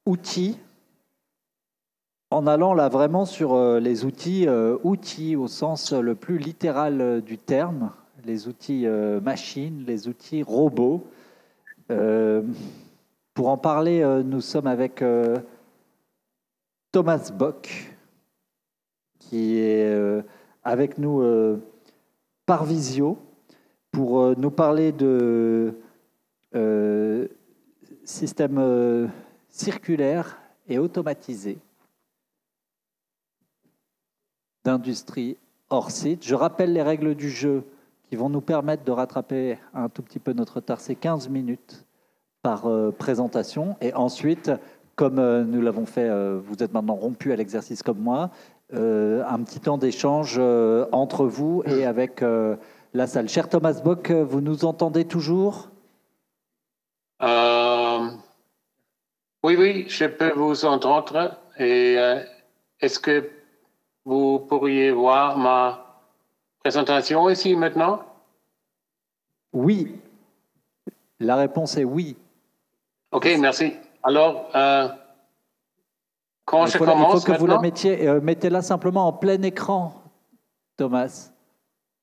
outils, en allant là vraiment sur les outils, outils au sens le plus littéral du terme, les outils machines, les outils robots. Pour en parler, nous sommes avec Thomas Bock, qui est avec nous par visio pour nous parler de systèmes circulaires et automatisés d'industrie hors site. Je rappelle les règles du jeu qui vont nous permettre de rattraper un tout petit peu notre retard. C'est 15 minutes par présentation. Et ensuite, comme nous l'avons fait, vous êtes maintenant rompu à l'exercice comme moi, un petit temps d'échange entre vous et avec la salle. Cher Thomas Bock, vous nous entendez toujours ? Oui, je peux vous entendre. Et est-ce que vous pourriez voir ma présentation ici maintenant? Oui. La réponse est oui. OK, merci. Alors, quand je commence il faut que maintenant? vous la mettiez, mettez-la simplement en plein écran, Thomas.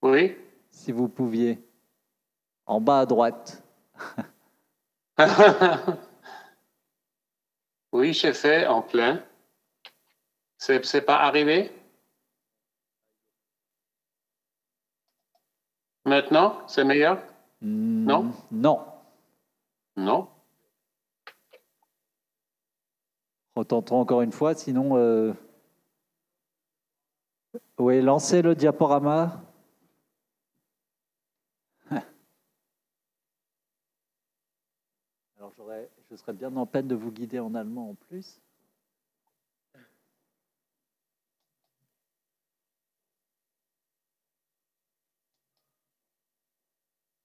Oui. Si vous pouviez. En bas à droite. Oui, j'ai fait en plein. C'est pas arrivé? Maintenant, c'est meilleur? Non? Non. Non? Retentons encore une fois, sinon... Oui, lancez le diaporama. Alors, je serais bien en peine de vous guider en allemand en plus.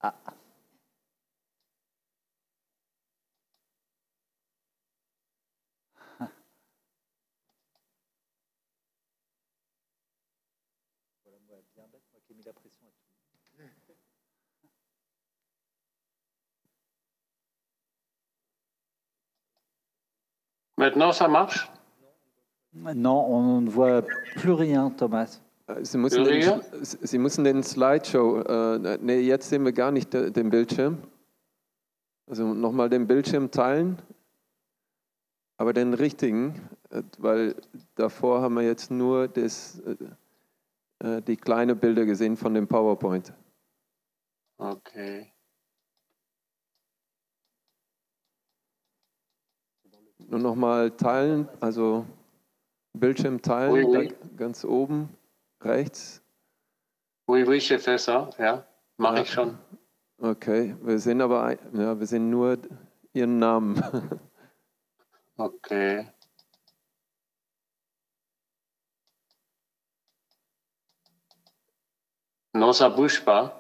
Ah. Voilà, moi, bien bête, moi qui ai mis la pression à tout. Maintenant, ça marche? Non, on ne voit plus rien, Thomas. Sie müssen den Slideshow, nee, jetzt sehen wir gar nicht den Bildschirm. Also nochmal den Bildschirm teilen, aber den richtigen, weil davor haben wir jetzt nur die kleinen Bilder gesehen von dem PowerPoint. Okay. Nur nochmal teilen, also Bildschirm teilen, Oui. ganz oben, rechts. Oui, je fais ça, ja. Mache ich schon. Okay, wir sehen aber, ja, wir sehen nur Ihren Namen. Okay. Non, ça bouge pas.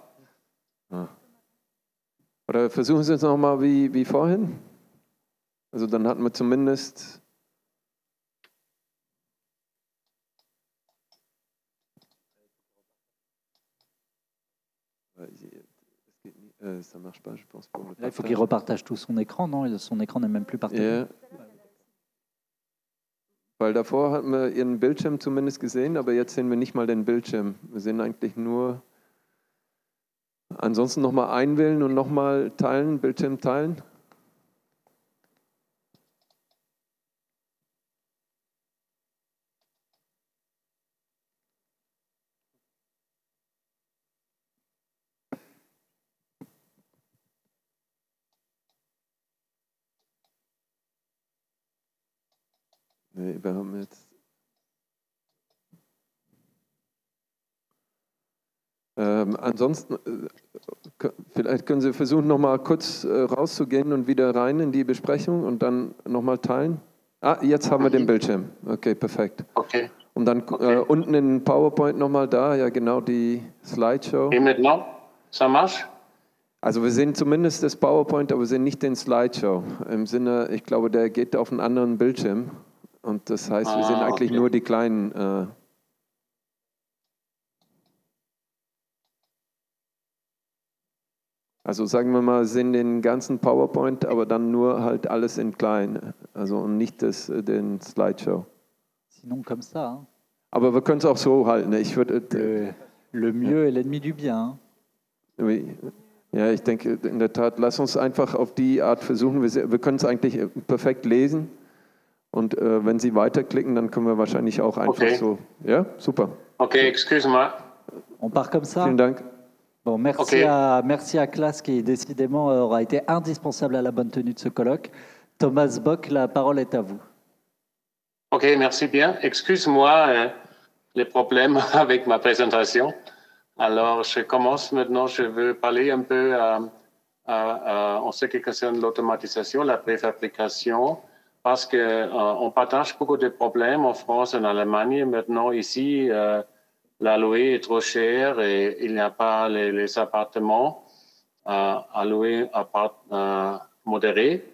Oder versuchen Sie es nochmal wie vorhin? Also dann hatten wir zumindest... Ça marche pas, je pense. Là, il faut qu'il repartage tout son écran, non? Son écran n'est même plus partagé. Yeah. Weil davor hatten wir Ihren Bildschirm zumindest gesehen, aber jetzt sehen wir nicht mal den Bildschirm. Wir sehen eigentlich nur... Ansonsten nochmal einwählen und nochmal teilen, Bildschirm teilen. Nee, wir haben jetzt... Ansonsten, vielleicht können Sie versuchen, nochmal kurz rauszugehen und wieder rein in die Besprechung und dann nochmal teilen. Ah, jetzt haben wir den Bildschirm. Okay, perfekt. Okay. Und dann unten in PowerPoint nochmal da, ja genau, die Slideshow. Et maintenant, ça marche? Also wir sehen zumindest das PowerPoint, aber wir sehen nicht den Slideshow. Im Sinne, ich glaube, der geht auf einen anderen Bildschirm. Und das heißt, wir sehen eigentlich nur die kleinen... Also sagen wir mal, sehen den ganzen PowerPoint, aber dann nur halt alles in klein. Also und nicht den Slideshow. Sinon, comme ça. Hein. Aber wir können es auch so halten. Ich würde, le mieux est l'ennemi du bien. Hein. Oui. Ja, ich denke in der Tat, lass uns einfach auf die Art versuchen. Wir können es eigentlich perfekt lesen. Und wenn Sie weiterklicken, dann können wir wahrscheinlich auch einfach so. Ja, super. Okay, excuse-moi. On part comme ça. Vielen Dank. Bon, merci à Klaas qui décidément aura été indispensable à la bonne tenue de ce colloque. Thomas Bock, la parole est à vous. Ok, merci bien. Excuse-moi les problèmes avec ma présentation. Alors, je commence maintenant. Je veux parler un peu en ce qui concerne l'automatisation, la préfabrication, parce qu'on partage beaucoup de problèmes en France et en Allemagne. Maintenant, ici, la louer est trop chère et il n'y a pas les appartements à louer modérés.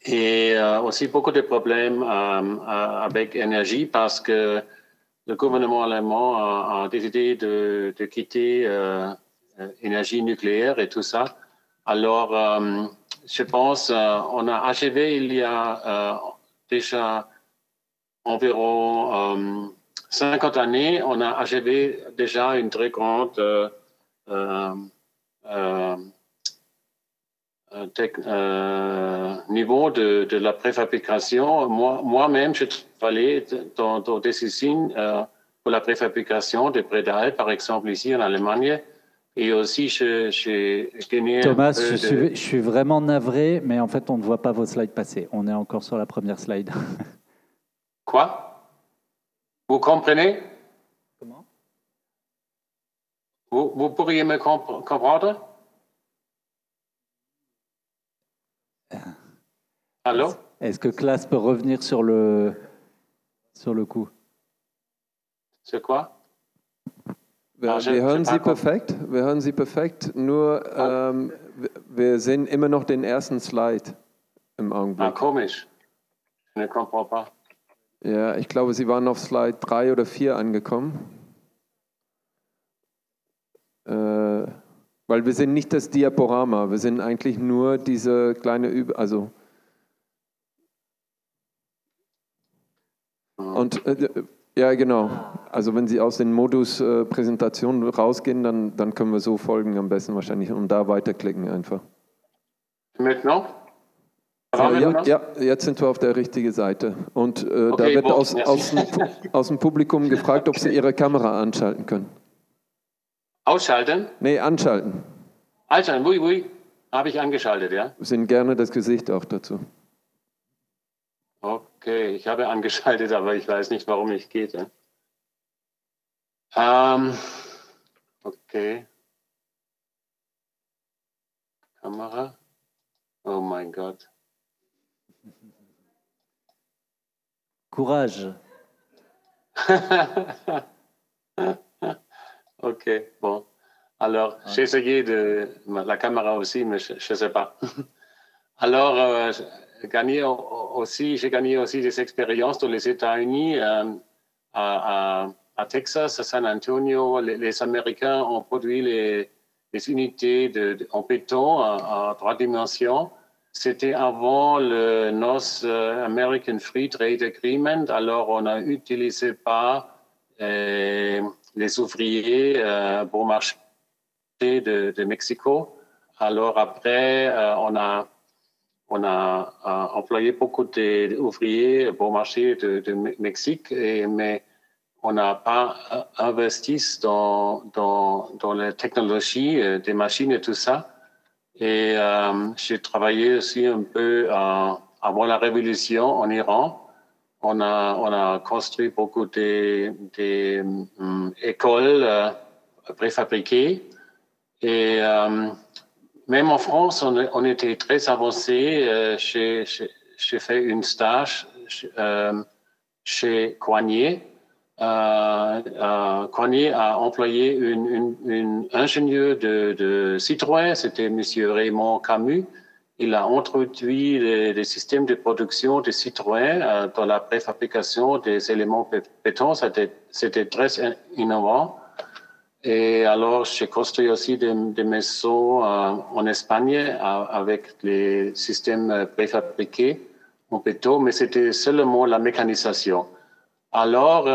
Et aussi beaucoup de problèmes avec l'énergie parce que le gouvernement allemand a décidé de quitter l'énergie nucléaire et tout ça. Alors, je pense on a achevé il y a déjà environ 50 années, on a achevé déjà une très grande niveau de la préfabrication. Moi-même, je travaillais dans des usines pour la préfabrication de pédales, par exemple ici en Allemagne. Et aussi, j'ai gagné Thomas, je suis vraiment navré, mais en fait, on ne voit pas vos slides passer. On est encore sur la première slide. Quoi? Vous comprenez? Comment? Vous pourriez me comprendre? Allô? Est-ce que Klaas peut revenir sur le coup? C'est quoi? Wir hören Sie perfekt. Wir hören Sie perfekt. Nur wir sehen immer noch den ersten Slide im Augenblick. Ah, komisch. Je ne comprends pas. Ja, ich glaube, Sie waren auf Slide 3 oder 4 angekommen. Weil wir sind nicht das Diaporama, wir sind eigentlich nur diese kleine Und ja, genau. Also wenn Sie aus den Modus Präsentation rausgehen, dann können wir so folgen am besten wahrscheinlich und da weiterklicken einfach. Maintenant? Ja, jetzt sind wir auf der richtigen Seite. Und da wird aus dem Publikum gefragt, ob Sie Ihre Kamera anschalten können. Ausschalten? Nee, anschalten. Anschalten, oui. Habe ich angeschaltet, ja? Wir sehen gerne das Gesicht auch dazu. Okay, ich habe angeschaltet, aber ich weiß nicht, warum nicht geht. Okay. Kamera. Oh mein Gott. Courage. Ok, bon. Alors, j'ai essayé la caméra aussi, mais je ne sais pas. Alors, j'ai gagné aussi des expériences dans les États-Unis, à Texas, à San Antonio. Les Américains ont produit les unités en béton à 3 dimensions. C'était avant le North American Free Trade Agreement. Alors, on n'a utilisé pas les ouvriers pour marché de Mexico. Alors, après, on a employé beaucoup d'ouvriers pour marché de Mexique, mais on n'a pas investi dans la technologie des machines et tout ça. Et j'ai travaillé aussi un peu avant la révolution en Iran. On a construit beaucoup d'écoles préfabriquées. Et même en France, on était très avancé. J'ai fait une stage chez Coignet. Coignet a employé un ingénieur de Citroën, c'était M. Raymond Camus. Il a introduit les systèmes de production de Citroën dans la préfabrication des éléments béton. C'était très innovant. Et alors, j'ai construit aussi des maisons en Espagne avec les systèmes préfabriqués. peu tôt, mais c'était seulement la mécanisation. Alors,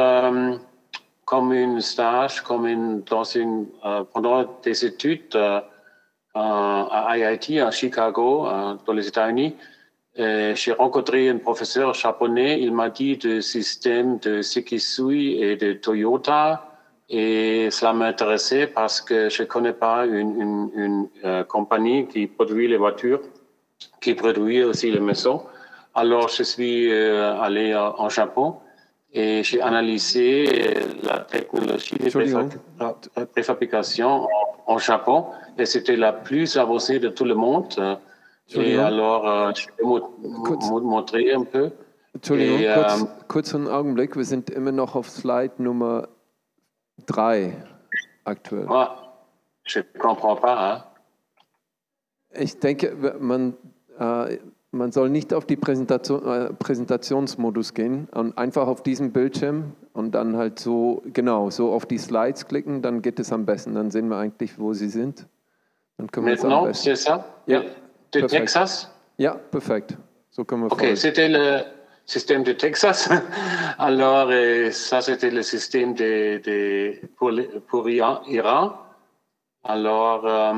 comme un stage, pendant des études à IIT, à Chicago, dans les États-Unis, j'ai rencontré un professeur japonais. Il m'a dit du système de Sekisui et de Toyota. Et cela m'intéressait parce que je ne connais pas une compagnie qui produit les voitures, qui produit aussi les maisons. Alors, je suis allé en Japon et j'ai analysé la technologie de préfabrication en Japon. Et c'était la plus avancée de tout le monde. Et alors, je vais vous montrer un peu. Entschuldigung, kurz einen Augenblick. Wir sind immer noch auf Slide Nummer 3 aktuell. Je ne comprends pas. Hein? Ich denke, man soll nicht auf die Präsentationsmodus gehen und einfach auf diesen Bildschirm und dann halt so auf die Slides klicken, dann geht es am besten. Dann sehen wir eigentlich, wo sie sind. Dann können Maintenant, c'est ça? Ja. De Texas? Ja, perfekt. So können wir OK, c'était le système de Texas. Alors, ça, c'était le système pour Iran. Alors,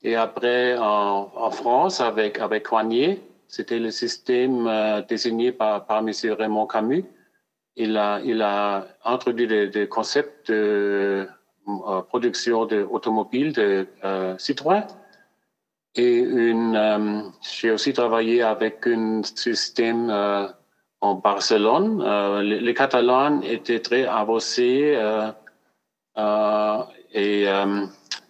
et après, en France, avec Coignet, c'était le système désigné par M. Raymond Camus. Il a introduit des concepts de production d'automobiles de Citroën. Et j'ai aussi travaillé avec un système en Barcelone. Les Catalans étaient très avancés,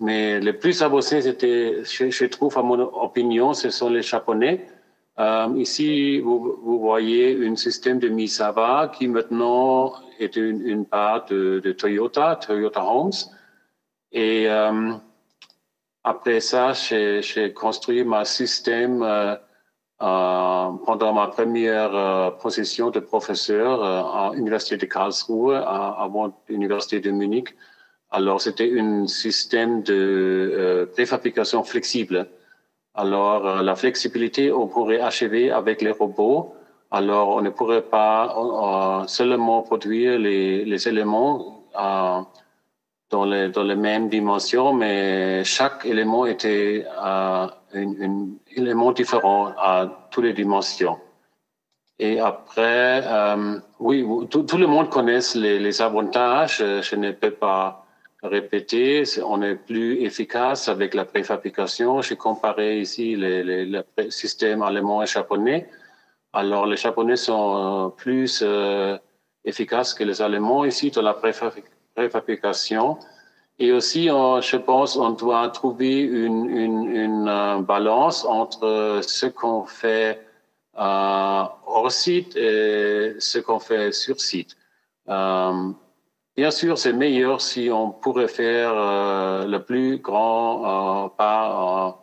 mais les plus avancés, je trouve, à mon opinion, ce sont les Japonais. Ici, vous voyez un système de Misawa qui maintenant est une part de Toyota Homes. Et après ça, j'ai construit mon système pendant ma première position de professeur à l'Université de Karlsruhe, avant l'Université de Munich. Alors, c'était un système de préfabrication flexible. Alors, la flexibilité, on pourrait achever avec les robots. Alors, on ne pourrait pas seulement produire les éléments dans les mêmes dimensions, mais chaque élément était un élément différent à toutes les dimensions. Et après, oui, tout le monde connaît les avantages. Je ne peux pas répéter. On est plus efficace avec la préfabrication. J'ai comparé ici les systèmes allemands et japonais. Alors, les Japonais sont plus efficaces que les Allemands ici dans la préfabrication. Et aussi, je pense, on doit trouver une balance entre ce qu'on fait hors site et ce qu'on fait sur site. Bien sûr, c'est meilleur si on pourrait faire le plus grand pas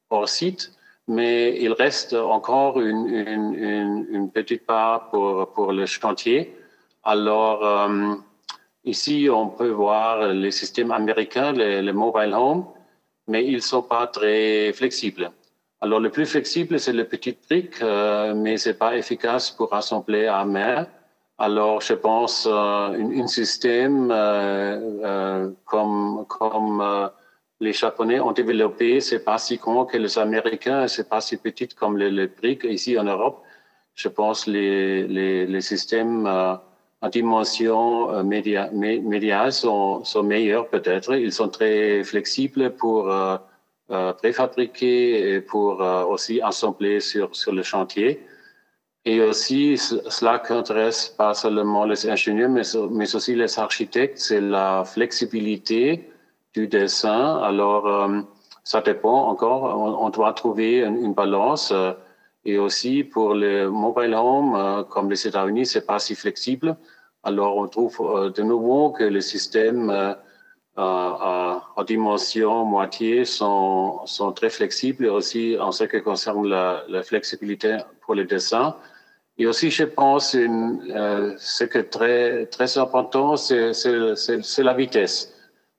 hors site, mais il reste encore une petite part pour le chantier. Alors, ici, on peut voir les systèmes américains, les mobile homes, mais ils ne sont pas très flexibles. Alors, le plus flexible, c'est les petites briques, mais ce n'est pas efficace pour assembler à main. Alors, je pense un système comme les Japonais ont développé, c'est pas si grand que les Américains, c'est pas si petit comme les briques ici en Europe. Je pense les systèmes en dimension médiane sont meilleurs peut-être. Ils sont très flexibles pour préfabriquer et pour aussi assembler sur le chantier. Et aussi, cela intéresse pas seulement les ingénieurs, mais aussi les architectes, c'est la flexibilité du dessin. Alors, ça dépend encore. On doit trouver une balance. Et aussi, pour les mobile homes, comme les États-Unis, c'est pas si flexible. Alors, on trouve de nouveau que les systèmes en dimension moitié sont très flexibles, aussi en ce qui concerne la flexibilité pour les dessins. Et aussi, je pense, ce qui est très, très important, c'est la vitesse.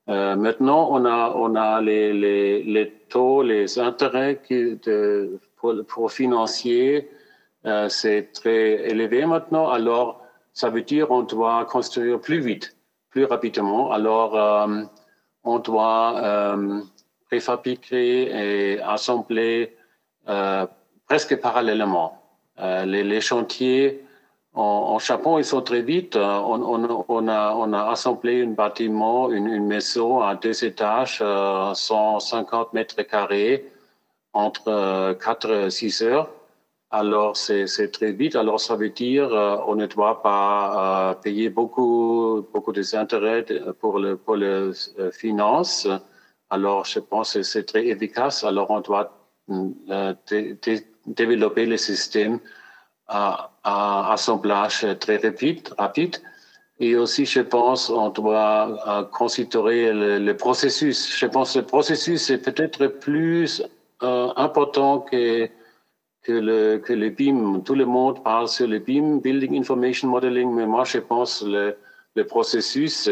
Maintenant, on a les taux, les intérêts pour financiers c'est très élevé maintenant. Alors, ça veut dire qu'on doit construire plus vite, plus rapidement. Alors, on doit préfabriquer et assembler presque parallèlement. Les chantiers en Japon, ils sont très vite. On a assemblé un bâtiment, une maison à 2 étages, 150 mètres carrés, entre 4 et 6 heures. Alors, c'est très vite. Alors, ça veut dire on ne doit pas payer beaucoup des intérêts pour les finances. Alors, je pense que c'est très efficace. Alors, on doit développer le système à assemblage très rapide. Et aussi, je pense, on doit considérer le processus. Je pense que le processus est peut-être plus important que le BIM. Tout le monde parle sur le BIM, Building Information Modeling, mais moi, je pense que le processus,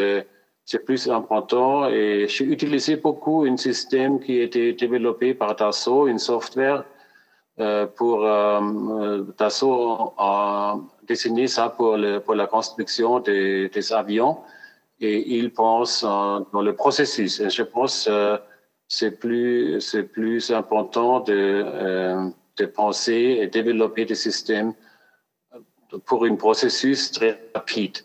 c'est plus important. Et j'ai utilisé beaucoup un système qui a été développé par Dassault, une software pour Dassault a dessiné ça pour la construction des avions. Et il pense dans le processus. Et je pense c'est plus important de penser et développer des systèmes pour un processus très rapide.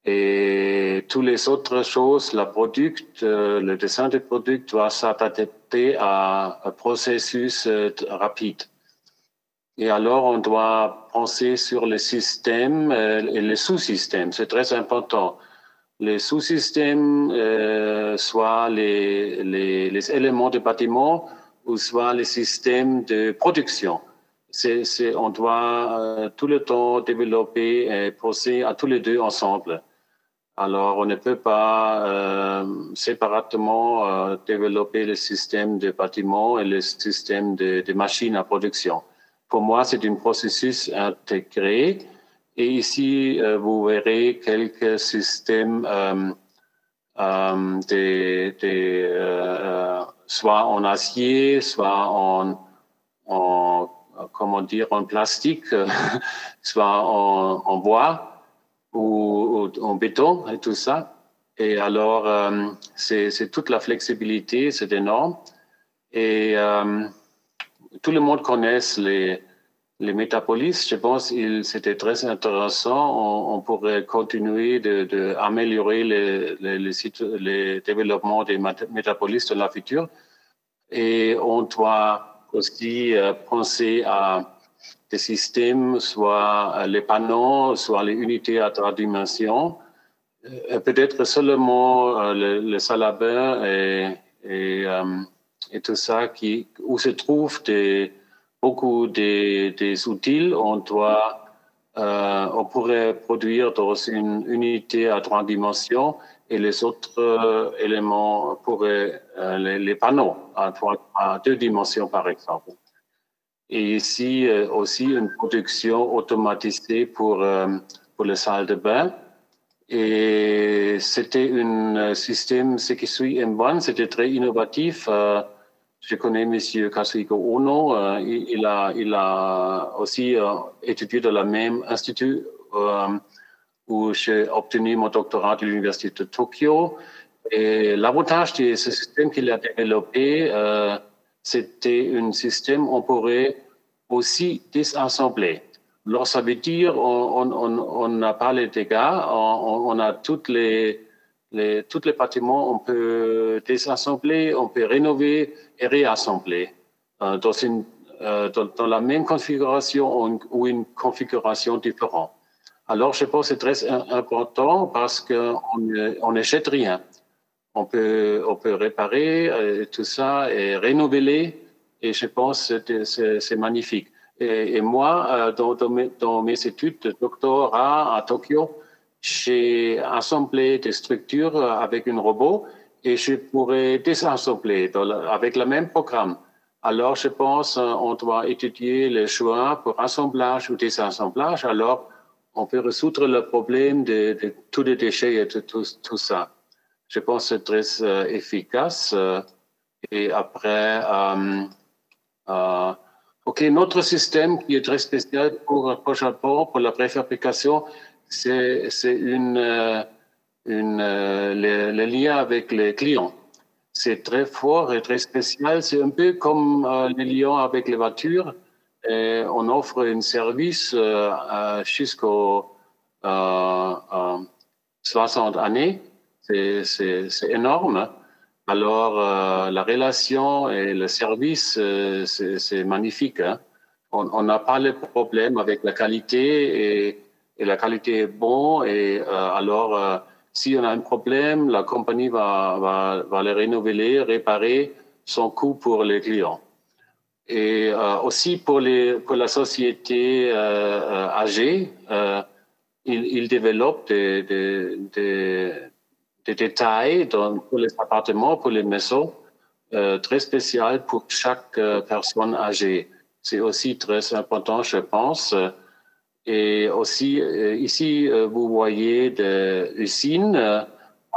Et toutes les autres choses, le dessin du produit doit s'adapter à un processus rapide. Et alors, on doit penser sur les systèmes et les sous-systèmes. C'est très important. Les sous-systèmes, soit les éléments de bâtiment ou soit les systèmes de production. On doit tout le temps développer et penser à tous les deux ensemble. Alors, on ne peut pas séparément développer le système de bâtiment et le système de machines à production. Pour moi, c'est un processus intégré. Et ici, vous verrez quelques systèmes soit en acier, soit en plastique, soit en bois ou en béton et tout ça. Et alors, c'est toute la flexibilité, c'est énorme. Et tout le monde connaît les métapolis. Je pense que c'était très intéressant. On pourrait continuer d'améliorer les développements des métapolis de la future. Et on doit aussi penser à des systèmes, soit les panneaux, soit les unités à 3 dimensions. Peut-être seulement le salle à bain et tout ça où se trouvent beaucoup des outils. On pourrait produire dans une unité à 3 dimensions et les autres éléments pourraient les panneaux à 2 dimensions par exemple. Et ici aussi une production automatisée pour les salles de bain. Et c'était un système, ce qui suit M1, c'était très innovatif. Je connais M. Kazuhiko Ono. Il a aussi étudié dans le même institut où j'ai obtenu mon doctorat de l'Université de Tokyo. Et l'avantage de ce système qu'il a développé, c'était un système où on pourrait aussi désassembler. Alors, ça veut dire on n'a pas les dégâts, on a tous les bâtiments, on peut désassembler, on peut rénover et réassembler dans la même configuration ou une configuration différente. Alors, je pense que c'est très important parce qu'on ne jette rien. On peut réparer tout ça et renouveler, et je pense que c'est magnifique. Et moi, dans mes études de doctorat à Tokyo, j'ai assemblé des structures avec un robot et je pourrais désassembler avec le même programme. Alors, je pense qu'on doit étudier le choix pour assemblage ou désassemblage. Alors, on peut résoudre le problème de tous les déchets et de tout ça. Je pense que c'est très efficace. Et après, OK, notre système qui est très spécial pour Japon, pour la préfabrication, c'est le lien avec les clients. C'est très fort et très spécial. C'est un peu comme les liens avec les voitures. Et on offre un service jusqu'aux 60 années. C'est énorme. Alors, la relation et le service, c'est magnifique. Hein. On n'a pas le problème avec la qualité et la qualité est bonne. Et alors, si on a un problème, la compagnie va le renouveler, réparer sans coût pour les clients. Et aussi pour la société âgée, il développe des détails pour les appartements, pour les maisons, très spécial pour chaque personne âgée. C'est aussi très important, je pense. Et aussi, ici, vous voyez des usines.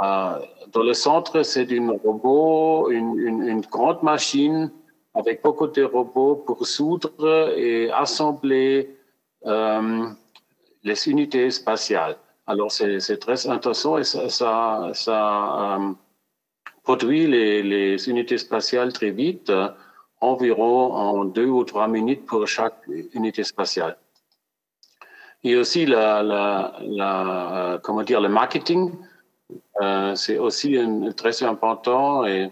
Dans le centre, c'est un robot, une grande machine avec beaucoup de robots pour soudre et assembler les unités spatiales. Alors, c'est très intéressant et ça produit les unités spatiales très vite, environ en 2 ou 3 minutes pour chaque unité spatiale. Et aussi comment dire, le marketing, c'est aussi très important et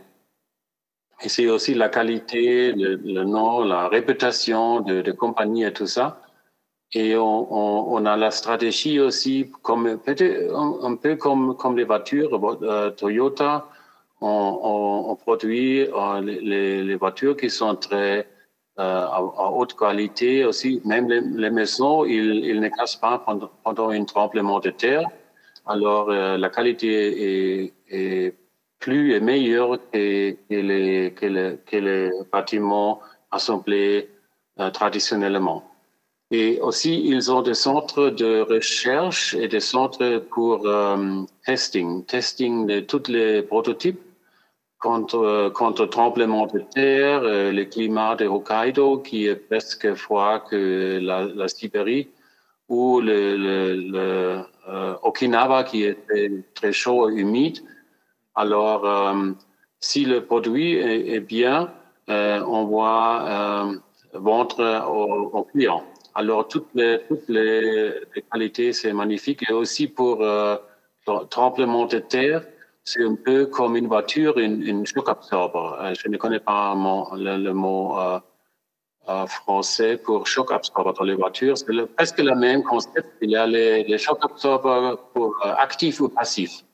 c'est aussi la qualité, le nom, la réputation de compagnie et tout ça. Et on a la stratégie aussi, peut-être un peu comme les voitures, Toyota, on produit les voitures qui sont très à haute qualité aussi. Même les maisons, ils ne cassent pas pendant un tremblement de terre. Alors, la qualité est plus et meilleure que les bâtiments assemblés traditionnellement. Et aussi, ils ont des centres de recherche et des centres pour testing de tous les prototypes contre tremblement de terre, le climat de Hokkaido qui est presque froid que la Sibérie, ou le Okinawa qui est très chaud et humide. Alors, si le produit est bien, on va vendre aux clients. Alors, toutes les qualités, c'est magnifique. Et aussi pour tremblement de terre, c'est un peu comme une voiture, une shock absorber. Je ne connais pas le mot français pour shock absorber dans les voitures. C'est presque le même concept. Il y a les shock absorbers pour actifs ou passifs.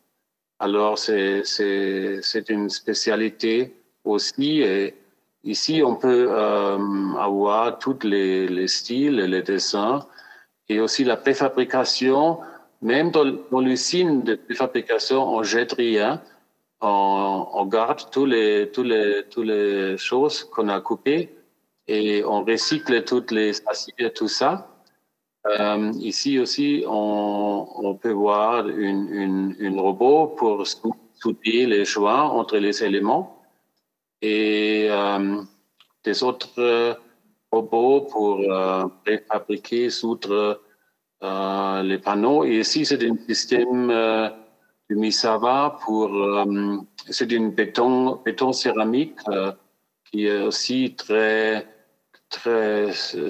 Alors, c'est une spécialité aussi. Et ici, on peut avoir tous les styles, les dessins, et aussi la préfabrication. Même dans l'usine de préfabrication, on jette rien. On garde toutes les choses qu'on a coupées et on recycle toutes les aciers et tout ça. Ici aussi, on peut voir un robot pour souder les joints entre les éléments et des autres robots pour préfabriquer, soudre les panneaux. Et ici, c'est un système de Misawa c'est un béton céramique qui est aussi très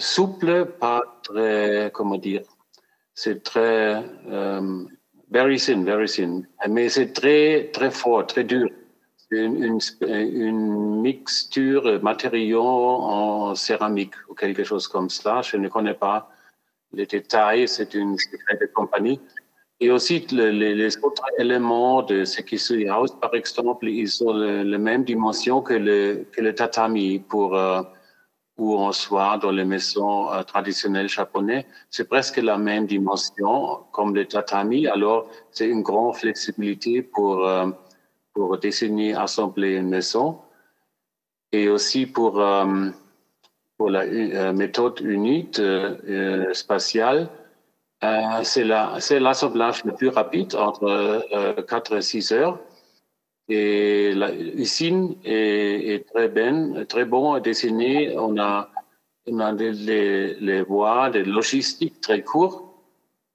souple, pas très, comment dire, c'est très very thin, mais c'est très fort, très dur. C'est une mixture matériaux en céramique ou quelque chose comme ça. Je ne connais pas les détails, c'est une secret de compagnie. Et aussi, les autres éléments de Sekisui House, par exemple, ils ont la même dimension que le tatami où on soit dans les maisons traditionnelles japonaises. C'est presque la même dimension comme le tatami. Alors, c'est une grande flexibilité pour dessiner, assembler une maison. Et aussi pour la méthode unique spatiale, c'est l'assemblage le plus rapide, entre 4 et 6 heures. Et l'usine est très bon à dessiner. On a On a les voies de logistique très courtes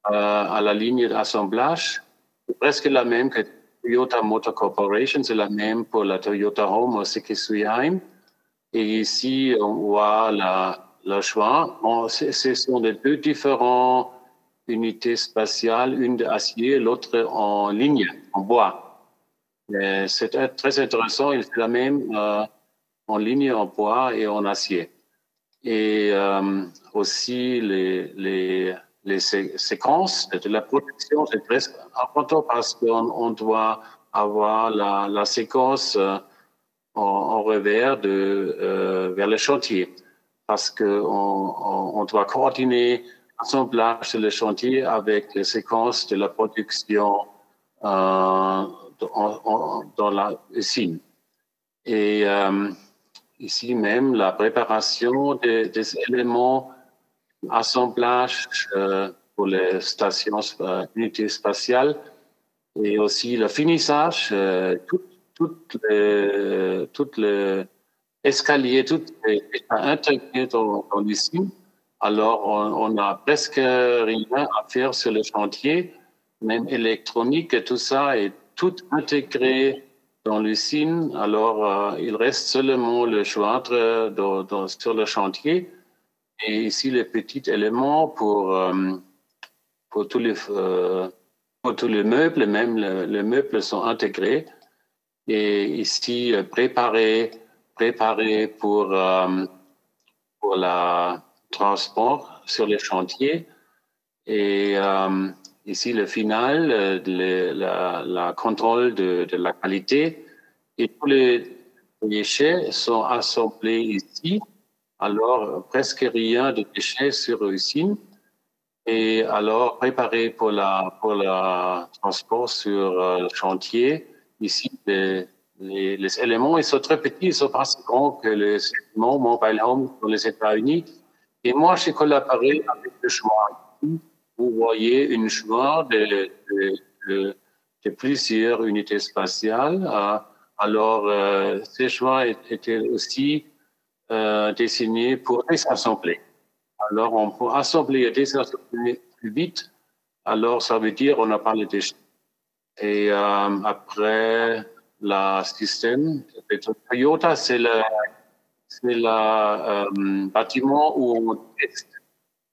à la ligne d'assemblage. C'est presque la même que Toyota Motor Corporation, c'est la même pour la Toyota Home au Sekisui-heim. Et ici, on voit le choix. Ce sont les deux différentes unités spatiales, une d'acier, l'autre en ligne, en bois. C'est très intéressant. Il fait la même en ligne, en bois et en acier. Et aussi les séquences de la production, c'est très important parce qu'on doit avoir la séquence en revers vers le chantier, parce qu'on doit coordonner l'assemblage sur le chantier avec les séquences de la production dans la usine. Et ici même, la préparation des éléments, assemblage pour les stations, unités spatiales, et aussi le finissage, tout l'escalier, tout est intégré dans l'usine. Alors, on n'a presque rien à faire sur le chantier, même électronique et tout ça est tout intégré dans l'usine. Alors, il reste seulement le joindre sur le chantier. Et ici, les petits éléments pour tous les meubles, même les meubles sont intégrés. Et ici, préparé pour la transport sur les chantiers. Et ici, le final, la contrôle de la qualité. Et tous les déchets sont assemblés ici. Alors, presque rien de déchets sur l'usine. Et alors, préparé pour la transport sur le chantier. Ici, les éléments, ils sont très petits, ils sont pas si grands que les éléments mobile home dans les États-Unis. Et moi, j'ai collaboré avec le choix. Vous voyez une choix de plusieurs unités spatiales. Alors, ces choix étaient aussi dessinés pour désassembler. Alors, on peut assembler et désassembler plus vite. Alors, ça veut dire on n'a pas les déchets. Et après, le système de Toyota, c'est le bâtiment où on teste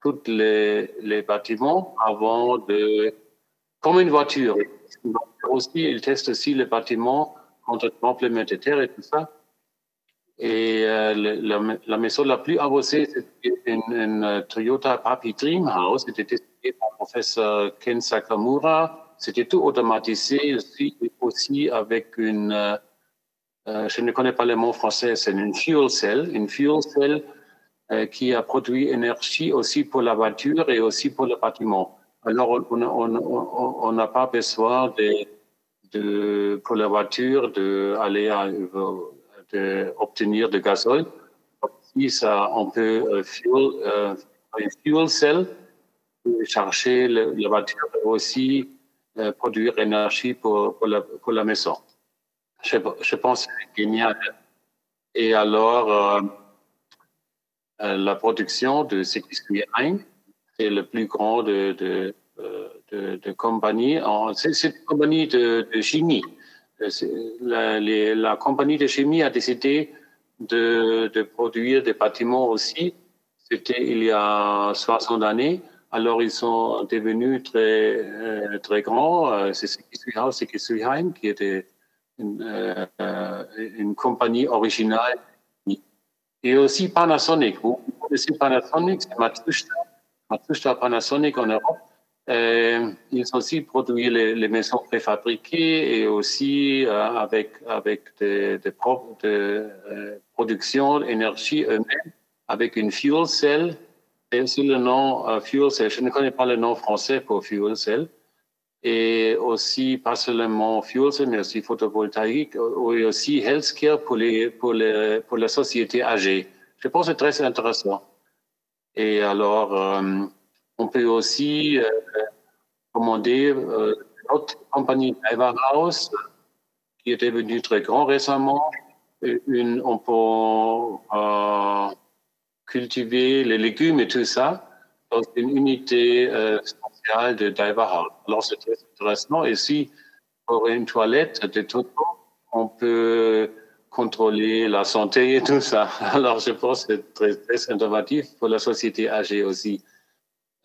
tous les bâtiments avant de... Comme une voiture. Aussi, ils testent aussi les bâtiments contre le tremblement de terre et tout ça. Et la maison la plus avancée, c'était une Toyota Papi Dream House. C'était testé par le professeur Ken Sakamura. C'était tout automatisé aussi avec une, je ne connais pas le mot français, c'est une fuel cell qui a produit énergie aussi pour la voiture et aussi pour le bâtiment. Alors, on n'a pas besoin pour la voiture d'aller d'obtenir de gazole. Ici, on peut une fuel cell charger la voiture et aussi produire énergie pour la maison. Je pense que c'est génial. Et alors, la production de Sekisui-heim, c'est le plus grand de compagnies. C'est une compagnie de chimie. La compagnie de chimie a décidé de produire des bâtiments aussi. C'était il y a 60 années. Alors, ils sont devenus très grands. C'est Sekisui-heim qui était une compagnie originale. Et aussi Panasonic. Vous connaissez Panasonic, c'est Matsushita Panasonic en Europe. Ils ont aussi produit les maisons préfabriquées et aussi avec des productions d'énergie eux-mêmes, avec une fuel cell. Et aussi le nom fuel cell, je ne connais pas le nom français pour fuel cell. Et aussi, pas seulement fuel cell, mais aussi photovoltaïque, et aussi healthcare pour la société âgée. Je pense que c'est très intéressant. Et alors, on peut aussi commander notre compagnie Everhouse, qui est devenue très grand récemment. On peut cultiver les légumes et tout ça dans une unité spatiale de Daiwa. Alors, c'est très intéressant. Et si pour une toilette de Toto, on peut contrôler la santé et tout ça. Alors, je pense que c'est très, très innovatif pour la société âgée aussi.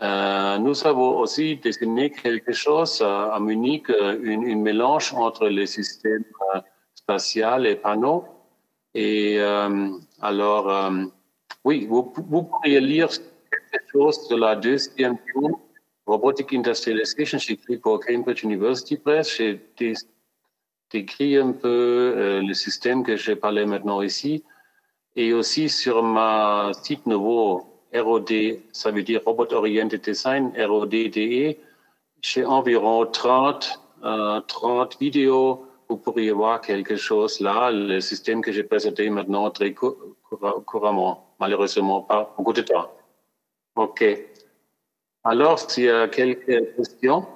Nous avons aussi dessiné quelque chose à Munich, une mélange entre les systèmes spatial et panneaux. Et alors, oui, vous pourriez lire quelque chose de la deuxième tome, Robotic Industrialization, j'ai écrit pour Cambridge University Press. J'ai décrit un peu le système que j'ai parlé maintenant ici. Et aussi sur ma site nouveau, ROD, ça veut dire Robot Oriented Design, ROD.de, j'ai environ 30 vidéos. Vous pourriez voir quelque chose là, le système que j'ai présenté maintenant très couramment, malheureusement pas beaucoup de temps. OK. Alors, s'il y a quelques questions.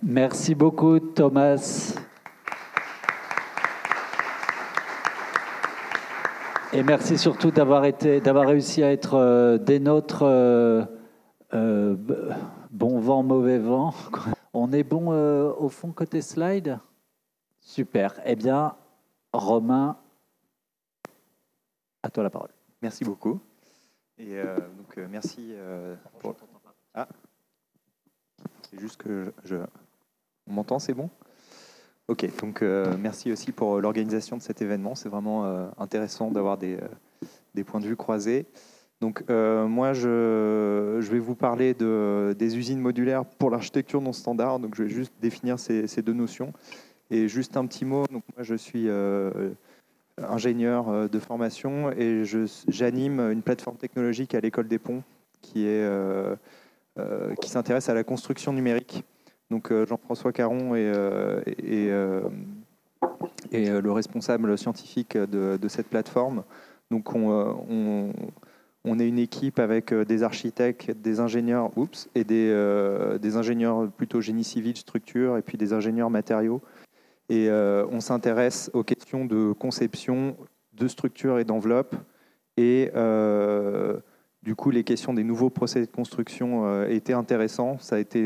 Merci beaucoup, Thomas. Et merci surtout d'avoir réussi à être des nôtres, bon vent, mauvais vent. On est bon au fond côté slide? Super. Eh bien, Romain, à toi la parole. Merci beaucoup. Et donc, merci pour... Ah, c'est juste que on m'entend, c'est bon? Ok, donc merci aussi pour l'organisation de cet événement. C'est vraiment intéressant d'avoir des points de vue croisés. Donc moi, je vais vous parler des usines modulaires pour l'architecture non standard. Donc je vais juste définir ces deux notions. Et juste un petit mot, donc moi je suis ingénieur de formation et j'anime une plateforme technologique à l'École des Ponts qui s'intéresse à la construction numérique. Donc Jean-François Caron est le responsable scientifique de cette plateforme. Donc on est une équipe avec des architectes, des ingénieurs, et des ingénieurs plutôt génie civil, structure, et puis des ingénieurs matériaux. Et on s'intéresse aux questions de conception, de structure et d'enveloppe. Et du coup, les questions des nouveaux procédés de construction étaient intéressants. Ça a été,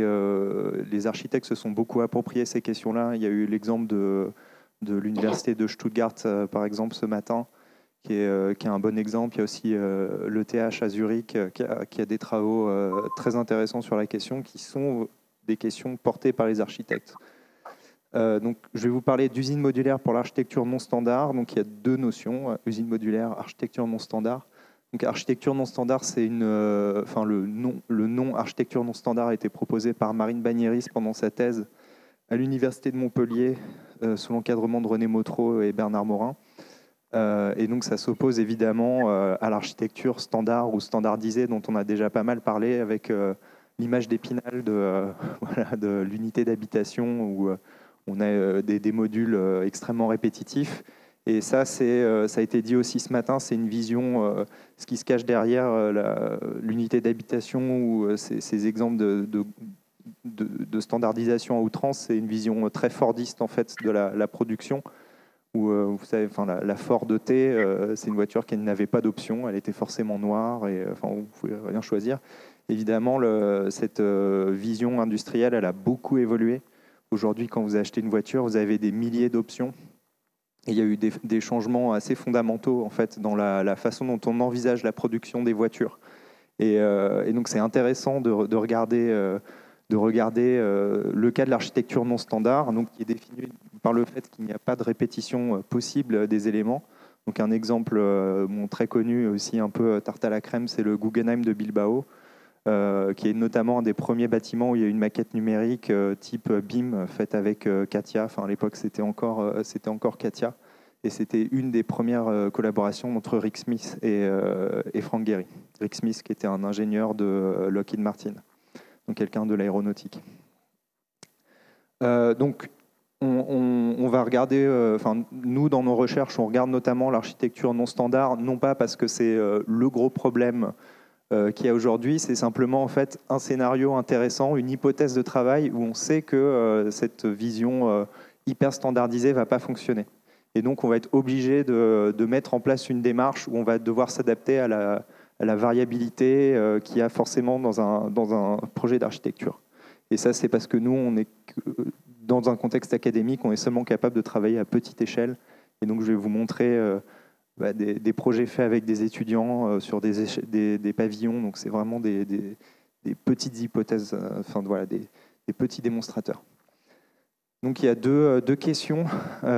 les architectes se sont beaucoup appropriés ces questions-là. Il y a eu l'exemple de l'université de Stuttgart, par exemple, ce matin, qui est un bon exemple. Il y a aussi l'ETH à Zurich qui a des travaux très intéressants sur la question, qui sont des questions portées par les architectes. Donc, je vais vous parler d'usine modulaire pour l'architecture non standard. Donc, il y a deux notions, usine modulaire, architecture non standard. Donc, architecture non standard, c'est le nom architecture non standard a été proposé par Marine Bagnéris pendant sa thèse à l'université de Montpellier, sous l'encadrement de René Motreau et Bernard Morin. Et donc, ça s'oppose évidemment à l'architecture standard ou standardisée dont on a déjà pas mal parlé avec l'image d'Épinal de l'unité d'habitation où on a des modules extrêmement répétitifs. Et ça, ça a été dit aussi ce matin, c'est une vision, ce qui se cache derrière l'unité d'habitation ou ces exemples de standardisation à outrance, c'est une vision très fordiste en fait de la production. Où, vous savez, la Ford T, c'est une voiture qui n'avait pas d'option, elle était forcément noire, et vous ne pouvez rien choisir. Évidemment, cette vision industrielle, elle a beaucoup évolué. Aujourd'hui, quand vous achetez une voiture, vous avez des milliers d'options. Et il y a eu des changements assez fondamentaux en fait, dans la façon dont on envisage la production des voitures. Et donc, c'est intéressant de regarder le cas de l'architecture non standard, donc, qui est défini par le fait qu'il n'y a pas de répétition possible des éléments. Donc, un exemple très connu, aussi un peu tarte à la crème, c'est le Guggenheim de Bilbao, qui est notamment un des premiers bâtiments où il y a une maquette numérique type BIM faite avec CATIA. Enfin, à l'époque, c'était encore CATIA. Et c'était une des premières collaborations entre Rick Smith et Frank Gehry. Rick Smith, qui était un ingénieur de Lockheed Martin, donc quelqu'un de l'aéronautique. Donc, on va regarder, nous, dans nos recherches, on regarde notamment l'architecture non standard, non pas parce que c'est le gros problème qu'il y a aujourd'hui, c'est simplement en fait un scénario intéressant, une hypothèse de travail où on sait que cette vision hyper standardisée ne va pas fonctionner. Et donc, on va être obligé de mettre en place une démarche où on va devoir s'adapter à la variabilité qu'il y a forcément dans un projet d'architecture. Et ça, c'est parce que nous, on est dans un contexte académique, on est seulement capable de travailler à petite échelle. Et donc, je vais vous montrer des projets faits avec des étudiants sur des pavillons. Donc, c'est vraiment des petites hypothèses, voilà, des petits démonstrateurs. Donc il y a deux questions qu'on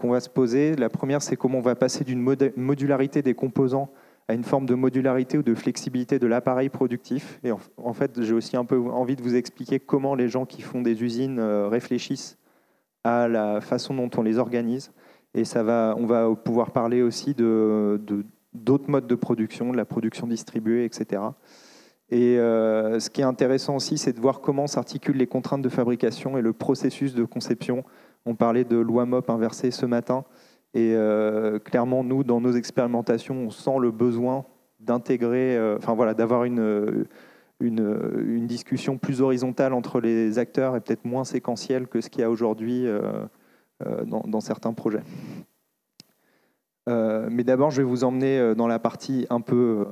va se poser. La première, c'est comment on va passer d'une modularité des composants à une forme de modularité ou de flexibilité de l'appareil productif. Et en fait, j'ai aussi un peu envie de vous expliquer comment les gens qui font des usines réfléchissent à la façon dont on les organise. Et on va pouvoir parler aussi d'autres modes de production, de la production distribuée, etc. Et ce qui est intéressant aussi, c'est de voir comment s'articulent les contraintes de fabrication et le processus de conception. On parlait de loi MOP inversée ce matin. Et clairement, nous, dans nos expérimentations, on sent le besoin d'intégrer, d'avoir une discussion plus horizontale entre les acteurs et peut-être moins séquentielle que ce qu'il y a aujourd'hui dans certains projets. Mais d'abord, je vais vous emmener dans la partie un peu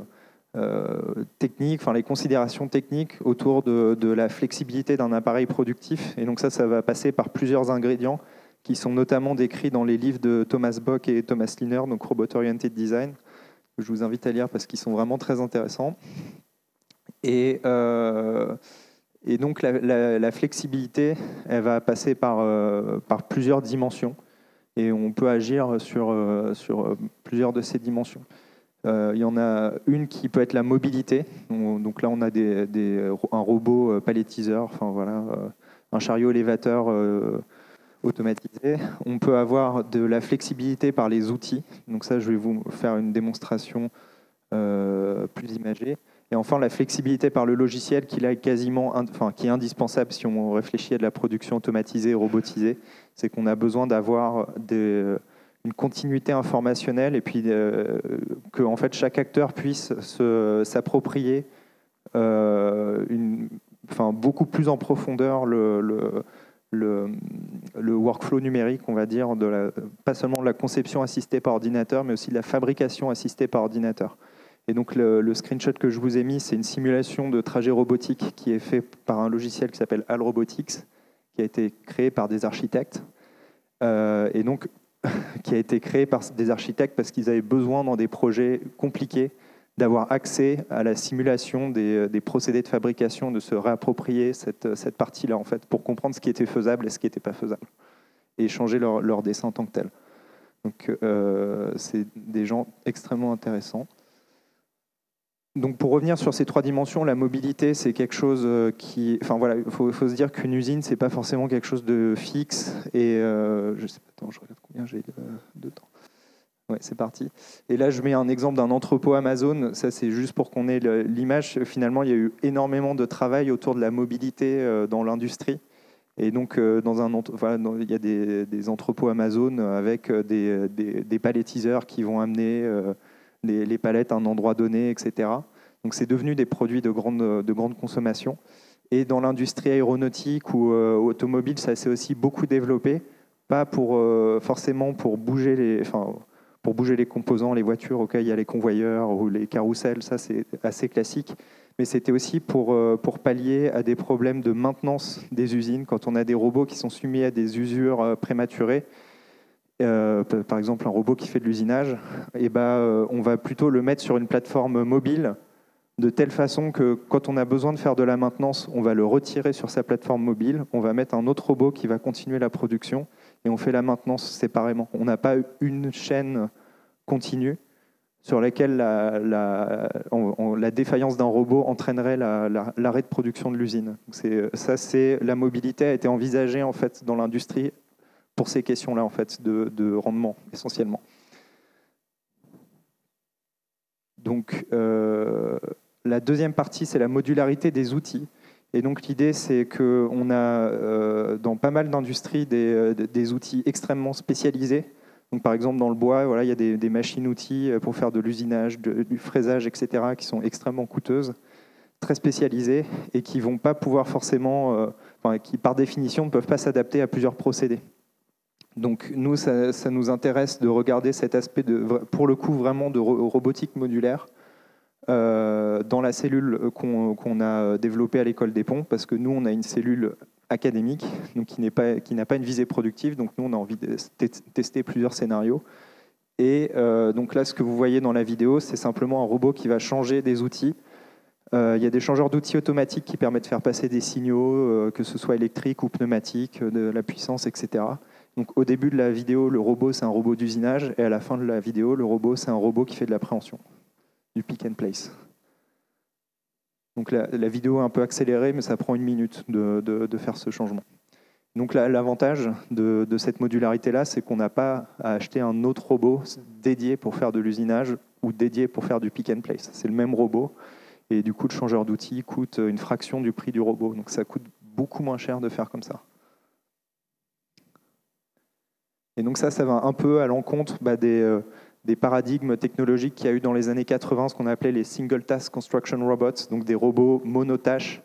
technique, les considérations techniques autour de la flexibilité d'un appareil productif. Et donc ça va passer par plusieurs ingrédients qui sont notamment décrits dans les livres de Thomas Bock et Thomas Liner, donc Robot Oriented Design, que je vous invite à lire parce qu'ils sont vraiment très intéressants. Et donc la flexibilité, elle va passer par plusieurs dimensions. Et on peut agir sur plusieurs de ces dimensions. Il y en a une qui peut être la mobilité. Donc là, on a un robot palettiseur, un chariot élévateur automatisé. On peut avoir de la flexibilité par les outils. Donc ça, je vais vous faire une démonstration plus imagée. Et enfin, la flexibilité par le logiciel qui est indispensable si on réfléchit à de la production automatisée et robotisée. C'est qu'on a besoin d'avoir une continuité informationnelle et puis que en fait, chaque acteur puisse s'approprier beaucoup plus en profondeur le workflow numérique, on va dire, pas seulement de la conception assistée par ordinateur, mais aussi de la fabrication assistée par ordinateur. Et donc le screenshot que je vous ai mis, c'est une simulation de trajet robotique qui est fait par un logiciel qui s'appelle HAL Robotics, qui a été créé par des architectes. Et donc, qui a été créé par des architectes parce qu'ils avaient besoin, dans des projets compliqués, d'avoir accès à la simulation des procédés de fabrication, de se réapproprier cette partie-là, en fait, pour comprendre ce qui était faisable et ce qui n'était pas faisable, et changer leur dessin en tant que tel. Donc, c'est des gens extrêmement intéressants. Donc, pour revenir sur ces trois dimensions, la mobilité, c'est quelque chose qui... il faut se dire qu'une usine, c'est pas forcément quelque chose de fixe. Et je sais pas, attends, je regarde combien j'ai de temps. Ouais, c'est parti. Et là, je mets un exemple d'un entrepôt Amazon. Ça, c'est juste pour qu'on ait l'image. Finalement, il y a eu énormément de travail autour de la mobilité dans l'industrie. Et donc, il y a des entrepôts Amazon avec des palettiseurs qui vont amener les palettes à un endroit donné, etc. Donc, c'est devenu des produits de grande consommation. Et dans l'industrie aéronautique ou automobile, ça s'est aussi beaucoup développé, pas forcément pour bouger les composants, les voitures auxquelles il y a les convoyeurs ou les carrousels, ça c'est assez classique, mais c'était aussi pour pallier à des problèmes de maintenance des usines. Quand on a des robots qui sont soumis à des usures prématurées, par exemple un robot qui fait de l'usinage, on va plutôt le mettre sur une plateforme mobile de telle façon que quand on a besoin de faire de la maintenance, on va le retirer sur sa plateforme mobile, on va mettre un autre robot qui va continuer la production et on fait la maintenance séparément. On n'a pas une chaîne continue sur laquelle la défaillance d'un robot entraînerait l'arrêt de production de l'usine. La mobilité a été envisagée en fait dans l'industrie pour ces questions-là en fait de rendement essentiellement. Donc la deuxième partie, c'est la modularité des outils. Et donc l'idée, c'est qu'on a dans pas mal d'industries des outils extrêmement spécialisés. Donc, par exemple, dans le bois, il y a des machines-outils pour faire de l'usinage, du fraisage, etc., qui sont extrêmement coûteuses, très spécialisées et qui ne vont pas pouvoir forcément, qui par définition ne peuvent pas s'adapter à plusieurs procédés. Donc nous, ça nous intéresse de regarder cet aspect, pour le coup, vraiment de robotique modulaire dans la cellule qu'on a développée à l'école des ponts, parce que nous, on a une cellule académique donc qui n'a pas une visée productive, donc nous, on a envie de tester plusieurs scénarios. Et donc là, ce que vous voyez dans la vidéo, c'est simplement un robot qui va changer des outils. Il y a des changeurs d'outils automatiques qui permettent de faire passer des signaux, que ce soit électriques ou pneumatiques, de la puissance, etc. Donc au début de la vidéo, le robot, c'est un robot d'usinage, et à la fin de la vidéo, le robot, c'est un robot qui fait de l'appréhension, du pick and place. Donc la vidéo est un peu accélérée, mais ça prend 1 minute de faire ce changement. Donc l'avantage de cette modularité-là, c'est qu'on n'a pas à acheter un autre robot dédié pour faire de l'usinage ou dédié pour faire du pick and place. C'est le même robot, et du coup, le changeur d'outils coûte une fraction du prix du robot. Donc ça coûte beaucoup moins cher de faire comme ça. Et donc ça va un peu à l'encontre des paradigmes technologiques qu'il y a eu dans les années 80, ce qu'on appelait les Single Task Construction Robots, donc des robots monotâches,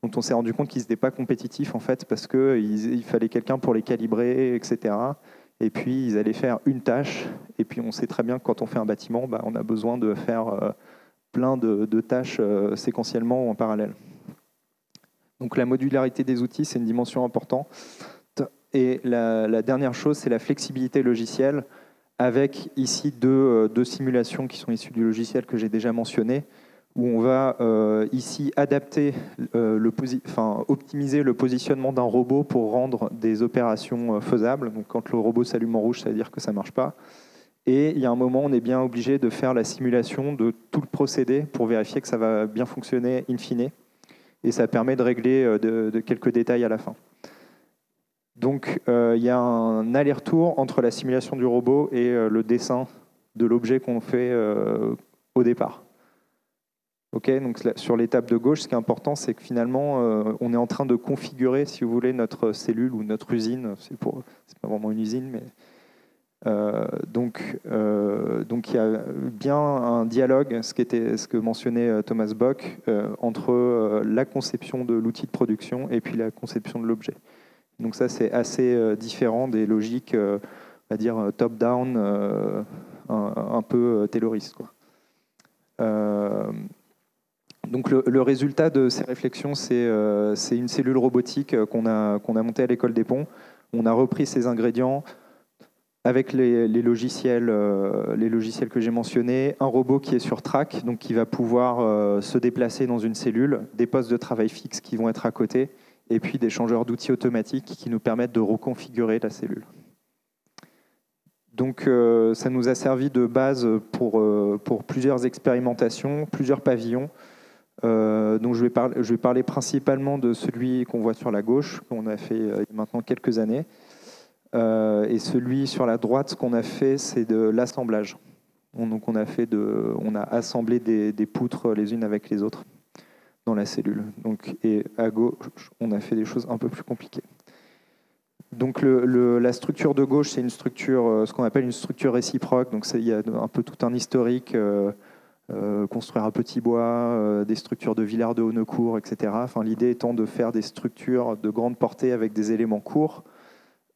dont on s'est rendu compte qu'ils n'étaient pas compétitifs en fait, parce qu'il fallait quelqu'un pour les calibrer, etc. Et puis ils allaient faire une tâche, et puis on sait très bien que quand on fait un bâtiment, on a besoin de faire plein de tâches séquentiellement ou en parallèle. Donc la modularité des outils, c'est une dimension importante. Et la dernière chose, c'est la flexibilité logicielle, avec ici deux simulations qui sont issues du logiciel que j'ai déjà mentionné, où on va ici adapter, optimiser le positionnement d'un robot pour rendre des opérations faisables. Donc quand le robot s'allume en rouge, ça veut dire que ça ne marche pas. Et il y a un moment, on est bien obligé de faire la simulation de tout le procédé pour vérifier que ça va bien fonctionner in fine. Et ça permet de régler de quelques détails à la fin. Donc il y a un aller-retour entre la simulation du robot et le dessin de l'objet qu'on fait au départ. Okay, donc sur l'étape de gauche, ce qui est important, c'est que finalement, on est en train de configurer, si vous voulez, notre cellule ou notre usine. C'est pas vraiment une usine, mais donc il y a bien un dialogue, ce que mentionnait Thomas Bock, entre la conception de l'outil de production et puis la conception de l'objet. Donc ça, c'est assez différent des logiques, on va dire top-down, un peu tayloristes, quoi. Donc le résultat de ces réflexions, c'est une cellule robotique qu'on a montée à l'école des ponts. On a repris ces ingrédients avec les logiciels que j'ai mentionnés, un robot qui est sur track, donc qui va pouvoir se déplacer dans une cellule, des postes de travail fixes qui vont être à côté, et puis des changeurs d'outils automatiques qui nous permettent de reconfigurer la cellule. Donc ça nous a servi de base pour plusieurs expérimentations, plusieurs pavillons. Donc je vais parler principalement de celui qu'on voit sur la gauche, qu'on a fait il y a maintenant quelques années. Et celui sur la droite, ce qu'on a fait, c'est de l'assemblage. Donc on a assemblé des poutres les unes avec les autres dans la cellule. Donc, et à gauche, on a fait des choses un peu plus compliquées. Donc la structure de gauche, c'est une structure, ce qu'on appelle une structure réciproque. Donc il y a un peu tout un historique, construire un petit bois, des structures de Villars de Haunecourt, etc. Enfin, l'idée étant de faire des structures de grande portée avec des éléments courts.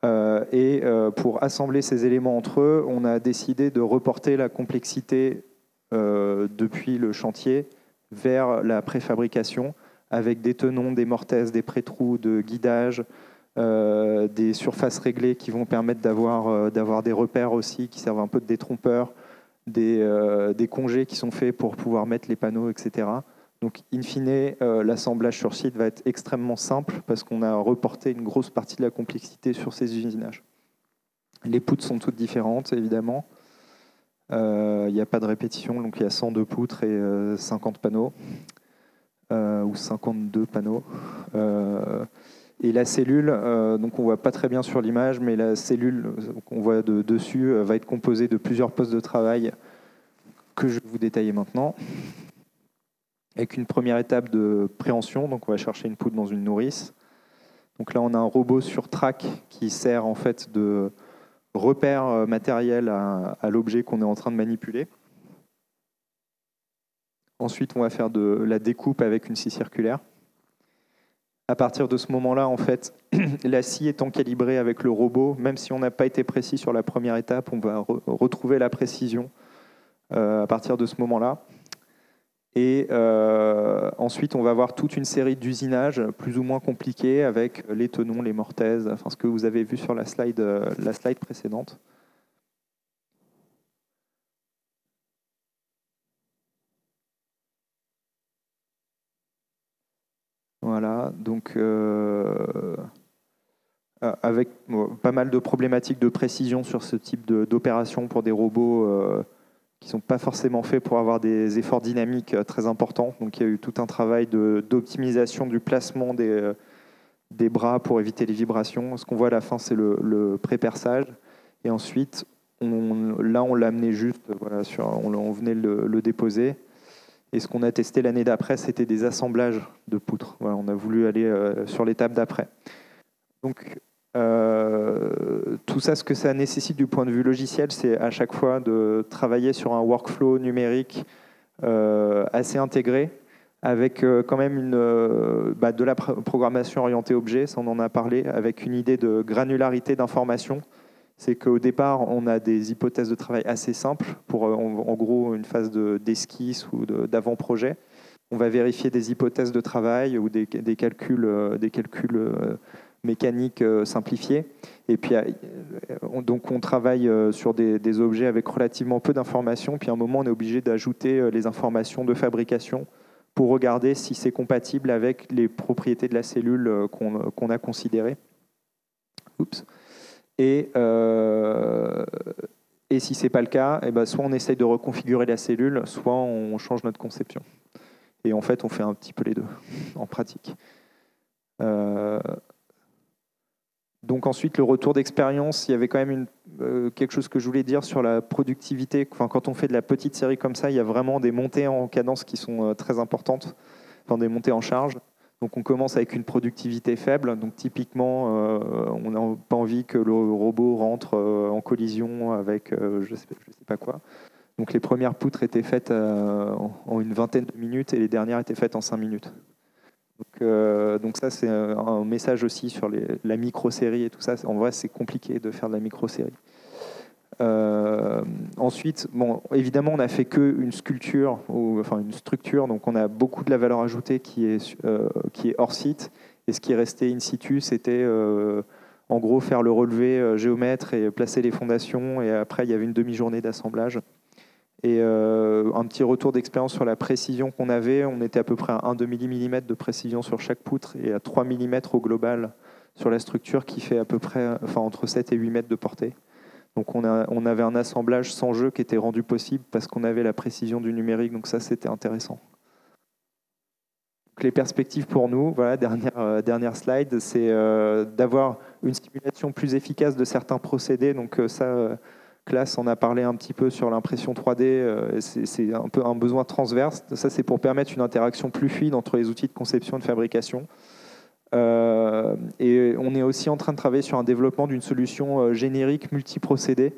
Et pour assembler ces éléments entre eux, on a décidé de reporter la complexité depuis le chantier vers la préfabrication, avec des tenons, des mortaises, des pré-trous de guidage, des surfaces réglées qui vont permettre d'avoir des repères aussi, qui servent un peu de détrompeurs, des congés qui sont faits pour pouvoir mettre les panneaux, etc. Donc, in fine, l'assemblage sur site va être extrêmement simple parce qu'on a reporté une grosse partie de la complexité sur ces usinages. Les poutres sont toutes différentes, évidemment. Il n'y a pas de répétition, donc il y a 102 poutres et 50 panneaux, ou 52 panneaux. Et la cellule, donc on ne voit pas très bien sur l'image, mais la cellule qu'on voit dessus va être composée de plusieurs postes de travail que je vais vous détailler maintenant. Avec une première étape de préhension, donc on va chercher une poudre dans une nourrice. Donc là, on a un robot sur track qui sert en fait de repère matériel à l'objet qu'on est en train de manipuler. Ensuite, on va faire de la découpe avec une scie circulaire. À partir de ce moment-là, en fait, la scie étant calibrée avec le robot, même si on n'a pas été précis sur la première étape, on va retrouver la précision à partir de ce moment-là. Et ensuite, on va avoir toute une série d'usinages plus ou moins compliqués avec les tenons, les mortaises, enfin ce que vous avez vu sur la slide précédente. Voilà, donc avec pas mal de problématiques de précision sur ce type d'opération pour des robots qui ne sont pas forcément faits pour avoir des efforts dynamiques très importants. Donc il y a eu tout un travail d'optimisation du placement des bras pour éviter les vibrations. Ce qu'on voit à la fin, c'est le pré-perçage. Et ensuite, là, on l'a amené juste, voilà, on venait le déposer. Et ce qu'on a testé l'année d'après, c'était des assemblages de poutres. Voilà, on a voulu aller sur l'étape d'après. Donc, tout ça, ce que ça nécessite du point de vue logiciel, c'est à chaque fois de travailler sur un workflow numérique assez intégré, avec quand même de la programmation orientée objet, ça on en a parlé, avec une idée de granularité d'information. C'est qu'au départ, on a des hypothèses de travail assez simples pour, en gros, une phase d'esquisse ou d'avant-projet. On va vérifier des hypothèses de travail ou des calculs mécaniques simplifiés. Et puis, donc, on travaille sur des objets avec relativement peu d'informations. Puis, à un moment, on est obligé d'ajouter les informations de fabrication pour regarder si c'est compatible avec les propriétés de la cellule qu'on a considérées. Oups. Et si ce n'est pas le cas, soit on essaye de reconfigurer la cellule, soit on change notre conception. Et en fait, on fait un petit peu les deux en pratique. Donc ensuite, le retour d'expérience, il y avait quand même quelque chose que je voulais dire sur la productivité. Enfin, quand on fait de la petite série comme ça, il y a vraiment des montées en cadence qui sont très importantes, enfin, des montées en charge. Donc on commence avec une productivité faible. Donc typiquement, on n'a pas envie que le robot rentre en collision avec je sais pas quoi. Donc les premières poutres étaient faites en une vingtaine de minutes et les dernières étaient faites en 5 minutes. Donc ça, c'est un message aussi sur la micro-série et tout ça. En vrai, c'est compliqué de faire de la micro-série. Ensuite, bon, évidemment, on n'a fait qu'une sculpture, enfin une structure, donc on a beaucoup de la valeur ajoutée qui est hors site. Et ce qui est resté in situ, c'était en gros faire le relevé géomètre et placer les fondations. Et après, il y avait une demi-journée d'assemblage. Et un petit retour d'expérience sur la précision qu'on avait. On était à peu près à 1,2 mm de précision sur chaque poutre et à 3 mm au global sur la structure qui fait à peu près entre 7 et 8 mètres de portée. Donc on avait un assemblage sans jeu qui était rendu possible parce qu'on avait la précision du numérique, donc ça c'était intéressant. Donc les perspectives pour nous, voilà, dernière slide, c'est d'avoir une simulation plus efficace de certains procédés. Donc ça, Classe en a parlé un petit peu sur l'impression 3D, c'est un peu un besoin transverse. Ça c'est pour permettre une interaction plus fluide entre les outils de conception et de fabrication. Et on est aussi en train de travailler sur un développement d'une solution générique multiprocédé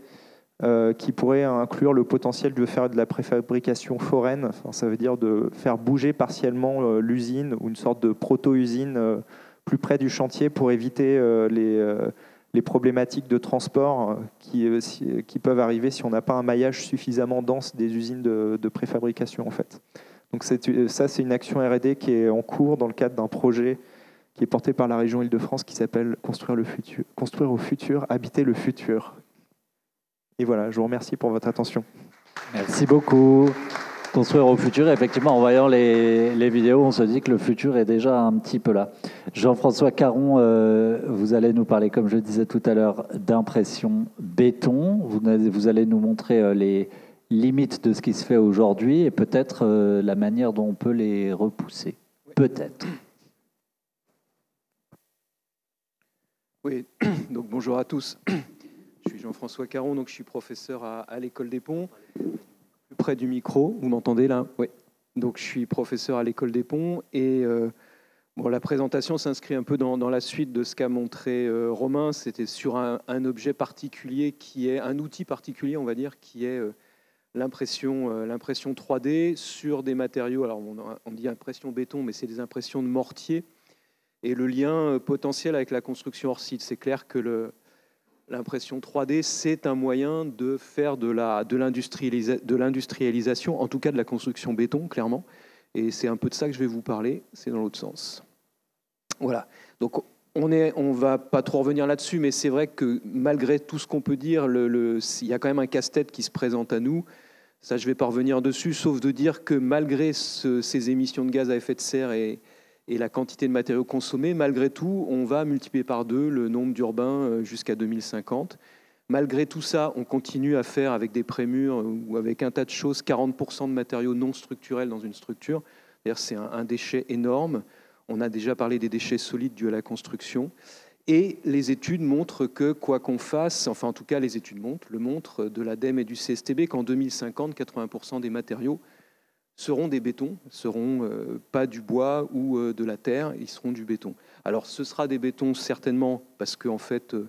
qui pourrait inclure le potentiel de faire de la préfabrication foraine. Enfin, ça veut dire de faire bouger partiellement l'usine ou une sorte de proto-usine plus près du chantier pour éviter les problématiques de transport qui peuvent arriver si on n'a pas un maillage suffisamment dense des usines de préfabrication en fait. Donc ça, c'est une action R&D qui est en cours dans le cadre d'un projet qui est porté par la région Île-de-France qui s'appelle Construire au futur, habiter le futur. Et voilà, je vous remercie pour votre attention. Merci beaucoup. Construire au futur, effectivement, en voyant les vidéos, on se dit que le futur est déjà un petit peu là. Jean-François Caron, vous allez nous parler, comme je le disais tout à l'heure, d'impression béton. Vous allez nous montrer les limites de ce qui se fait aujourd'hui et peut-être la manière dont on peut les repousser. Peut-être. Oui, donc bonjour à tous. Je suis Jean-François Caron, donc je suis professeur à l'École des Ponts. Plus près du micro, vous m'entendez là? Oui. Donc je suis professeur à l'École des Ponts et la présentation s'inscrit un peu dans la suite de ce qu'a montré Romain. C'était sur un objet particulier qui est un outil particulier, on va dire, qui est l'impression 3D sur des matériaux. Alors on dit impression béton, mais c'est des impressions de mortier. et le lien potentiel avec la construction hors site. C'est clair que l'impression 3D, c'est un moyen de faire de l'industrialisation, en tout cas de la construction béton, clairement. Et c'est un peu de ça que je vais vous parler, c'est dans l'autre sens. Voilà, donc on ne va pas trop revenir là-dessus, mais c'est vrai que malgré tout ce qu'on peut dire, il y a quand même un casse-tête qui se présente à nous. Ça, je ne vais pas revenir dessus, sauf de dire que malgré ces émissions de gaz à effet de serre et la quantité de matériaux consommés, malgré tout, on va multiplier par 2 le nombre d'urbains jusqu'à 2050. Malgré tout ça, on continue à faire avec des prémurs ou avec un tas de choses 40% de matériaux non structurels dans une structure. D'ailleurs, c'est un déchet énorme. On a déjà parlé des déchets solides dus à la construction. Et les études montrent que, quoi qu'on fasse, enfin en tout cas les études le montrent de l'ADEME et du CSTB, qu'en 2050, 80% des matériaux seront des bétons, seront pas du bois ou de la terre, ils seront du béton. Alors ce sera des bétons certainement, parce qu'en fait, il ne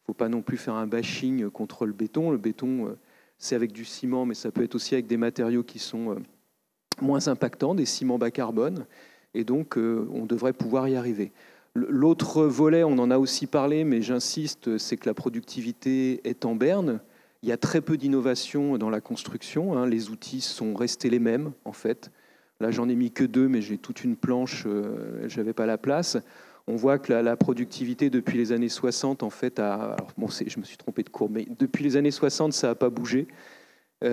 faut pas non plus faire un bashing contre le béton. Le béton, c'est avec du ciment, mais ça peut être aussi avec des matériaux qui sont moins impactants, des ciments bas carbone, et donc on devrait pouvoir y arriver. L'autre volet, on en a aussi parlé, mais j'insiste, c'est que la productivité est en berne. Il y a très peu d'innovation dans la construction. Les outils sont restés les mêmes, en fait. Là, j'en ai mis que 2, mais j'ai toute une planche, je n'avais pas la place. On voit que la productivité, depuis les années 60, en fait, alors, bon, je me suis trompé de courbe, mais depuis les années 60, ça n'a pas bougé. En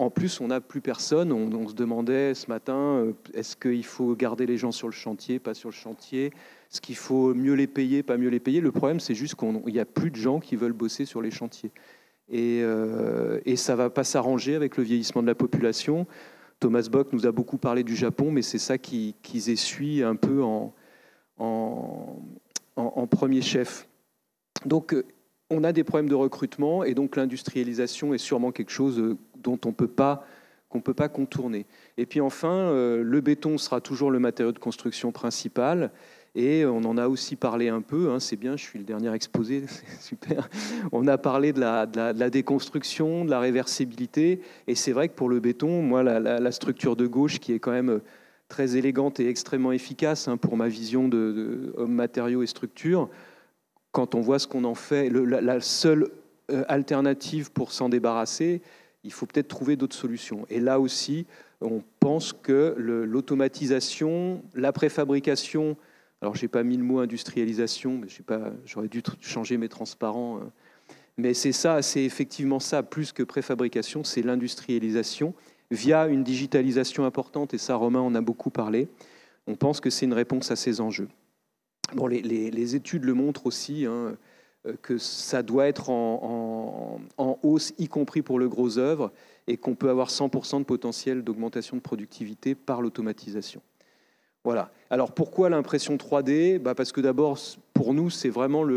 plus, on n'a plus personne. On se demandait ce matin, est-ce qu'il faut garder les gens sur le chantier, pas sur le chantier? Est-ce qu'il faut mieux les payer, pas mieux les payer? Le problème, c'est juste qu'il n'y a plus de gens qui veulent bosser sur les chantiers. Et ça ne va pas s'arranger avec le vieillissement de la population. Thomas Bock nous a beaucoup parlé du Japon, mais c'est ça qu'ils essuient un peu en premier chef. Donc, on a des problèmes de recrutement et donc l'industrialisation est sûrement quelque chose dont qu'on peut pas contourner. Et puis enfin, le béton sera toujours le matériau de construction principal et on en a aussi parlé un peu, c'est bien, je suis le dernier exposé, c'est super. On a parlé de la déconstruction, de la réversibilité et c'est vrai que pour le béton, moi, la structure de gauche qui est quand même très élégante et extrêmement efficace pour ma vision de homme, matériaux et structure, quand on voit ce qu'on en fait, la seule alternative pour s'en débarrasser, il faut peut-être trouver d'autres solutions. Et là aussi, on pense que l'automatisation, la préfabrication, alors je n'ai pas mis le mot industrialisation, mais j'aurais dû changer mes transparents, mais c'est ça, c'est effectivement ça, plus que préfabrication, c'est l'industrialisation via une digitalisation importante, et ça, Romain en a beaucoup parlé. On pense que c'est une réponse à ces enjeux. Bon, les études le montrent aussi, que ça doit être en hausse, y compris pour le gros œuvre, et qu'on peut avoir 100% de potentiel d'augmentation de productivité par l'automatisation. Voilà. Alors pourquoi l'impression 3D? Parce que d'abord, pour nous, c'est vraiment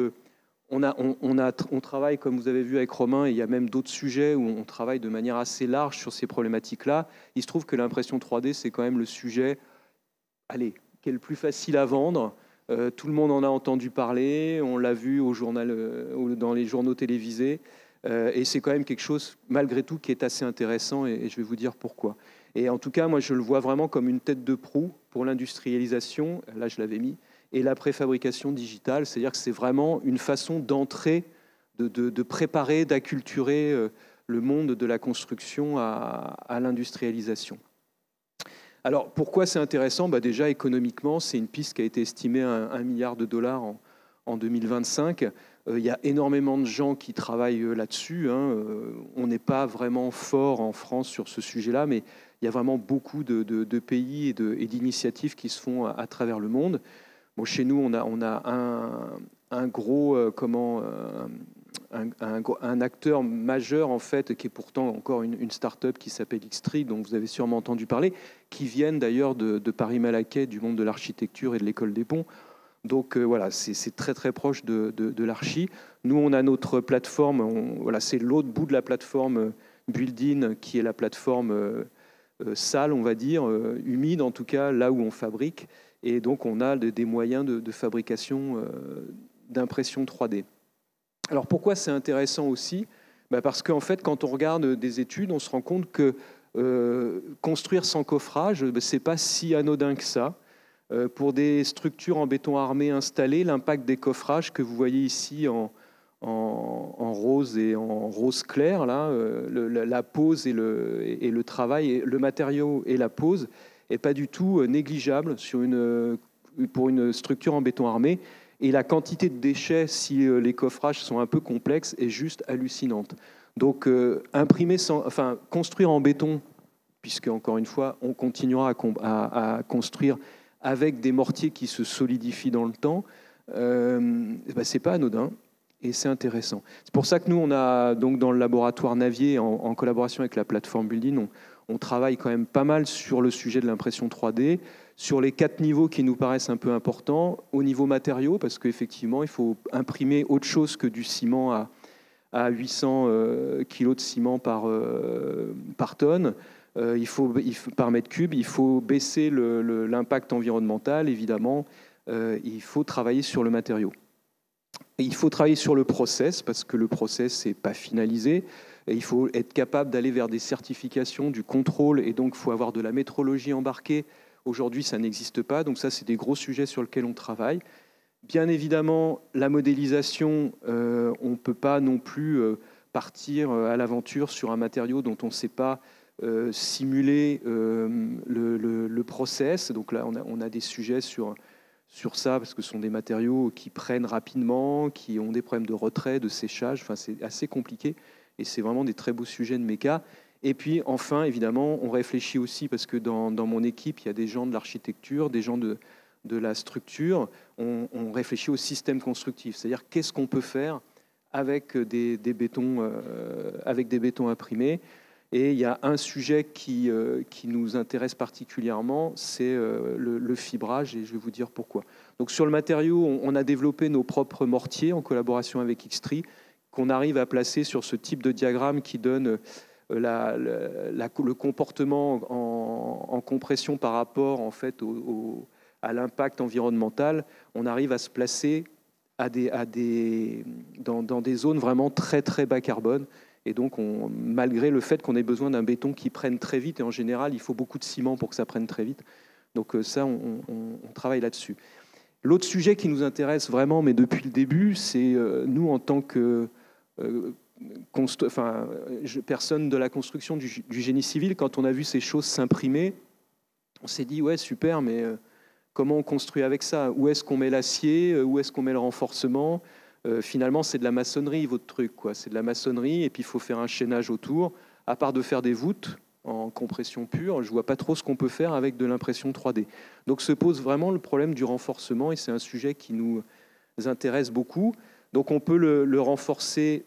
on travaille, comme vous avez vu avec Romain, et il y a même d'autres sujets où on travaille de manière assez large sur ces problématiques-là. Il se trouve que l'impression 3D, c'est quand même le sujet, qui est le plus facile à vendre. Tout le monde en a entendu parler, on l'a vu au journal, dans les journaux télévisés, et c'est quand même quelque chose, malgré tout, qui est assez intéressant, et je vais vous dire pourquoi. Et en tout cas, moi, je le vois vraiment comme une tête de proue pour l'industrialisation, là je l'avais mis, et la préfabrication digitale, c'est-à-dire que c'est vraiment une façon d'entrer, de préparer, d'acculturer le monde de la construction à l'industrialisation. Alors, pourquoi c'est intéressant? Déjà, économiquement, c'est une piste qui a été estimée à $1 milliard en 2025. Il y a énormément de gens qui travaillent là-dessus. On n'est pas vraiment fort en France sur ce sujet-là, mais il y a vraiment beaucoup de pays et d'initiatives qui se font à travers le monde. Bon, chez nous, on a un gros... un acteur majeur, en fait, qui est pourtant encore une start-up qui s'appelle Xtree, dont vous avez sûrement entendu parler, qui viennent d'ailleurs de Paris-Malaquais, du monde de l'architecture et de l'école des ponts. Donc voilà, c'est très très proche de l'archi. Nous, on a notre plateforme, c'est l'autre bout de la plateforme Buildin, qui est la plateforme sale, on va dire, humide en tout cas, là où on fabrique. Et donc on a des moyens de fabrication d'impression 3D. Alors pourquoi c'est intéressant aussi? Parce qu'en fait, quand on regarde des études, on se rend compte que construire sans coffrage, c'est pas si anodin que ça. Pour des structures en béton armé installées, l'impact des coffrages que vous voyez ici en rose et en rose clair, là, la pose et le travail, le matériau et la pose, n'est pas du tout négligeable pour une structure en béton armé. Et la quantité de déchets, si les coffrages sont un peu complexes, est juste hallucinante. Donc, construire en béton, puisque, encore une fois, on continuera à construire avec des mortiers qui se solidifient dans le temps, c'est pas anodin et c'est intéressant. C'est pour ça que nous, on a donc dans le laboratoire Navier, en collaboration avec la plateforme Building, on travaille quand même pas mal sur le sujet de l'impression 3D, sur les 4 niveaux qui nous paraissent un peu importants, au niveau matériaux, parce qu'effectivement, il faut imprimer autre chose que du ciment à 800 kg de ciment par tonne. Par mètre cube, il faut baisser l'impact environnemental, évidemment. Il faut travailler sur le matériau. Et il faut travailler sur le process, parce que le process n'est pas finalisé. Et il faut être capable d'aller vers des certifications, du contrôle, et donc il faut avoir de la métrologie embarquée. Aujourd'hui, ça n'existe pas, donc ça, c'est des gros sujets sur lesquels on travaille. Bien évidemment, la modélisation, on ne peut pas non plus partir à l'aventure sur un matériau dont on ne sait pas simuler le process. Donc là, on a des sujets sur ça, parce que ce sont des matériaux qui prennent rapidement, qui ont des problèmes de retrait, de séchage. Enfin, c'est assez compliqué, et c'est vraiment des très beaux sujets de méca. Et puis, enfin, évidemment, on réfléchit aussi, parce que dans mon équipe, il y a des gens de l'architecture, des gens de la structure. On réfléchit au système constructif, c'est-à-dire qu'est-ce qu'on peut faire avec des bétons imprimés. Et il y a un sujet qui nous intéresse particulièrement, c'est le fibrage, et je vais vous dire pourquoi. Donc sur le matériau, on a développé nos propres mortiers en collaboration avec Xtree, qu'on arrive à placer sur ce type de diagramme qui donne le comportement en compression par rapport en fait à l'impact environnemental. On arrive à se placer dans des zones vraiment très très bas carbone. Et donc, malgré le fait qu'on ait besoin d'un béton qui prenne très vite, et en général, il faut beaucoup de ciment pour que ça prenne très vite. Donc ça, on travaille là-dessus. L'autre sujet qui nous intéresse vraiment, mais depuis le début, c'est nous, en tant que personne de la construction du génie civil, quand on a vu ces choses s'imprimer, on s'est dit, ouais, super, mais comment on construit avec ça? Où est-ce qu'on met l'acier? Où est-ce qu'on met le renforcement? Finalement, c'est de la maçonnerie, votre truc, quoi. C'est de la maçonnerie, et puis il faut faire un chaînage autour. À part de faire des voûtes en compression pure, je ne vois pas trop ce qu'on peut faire avec de l'impression 3D. Donc se pose vraiment le problème du renforcement, et c'est un sujet qui nous intéresse beaucoup. Donc on peut le renforcer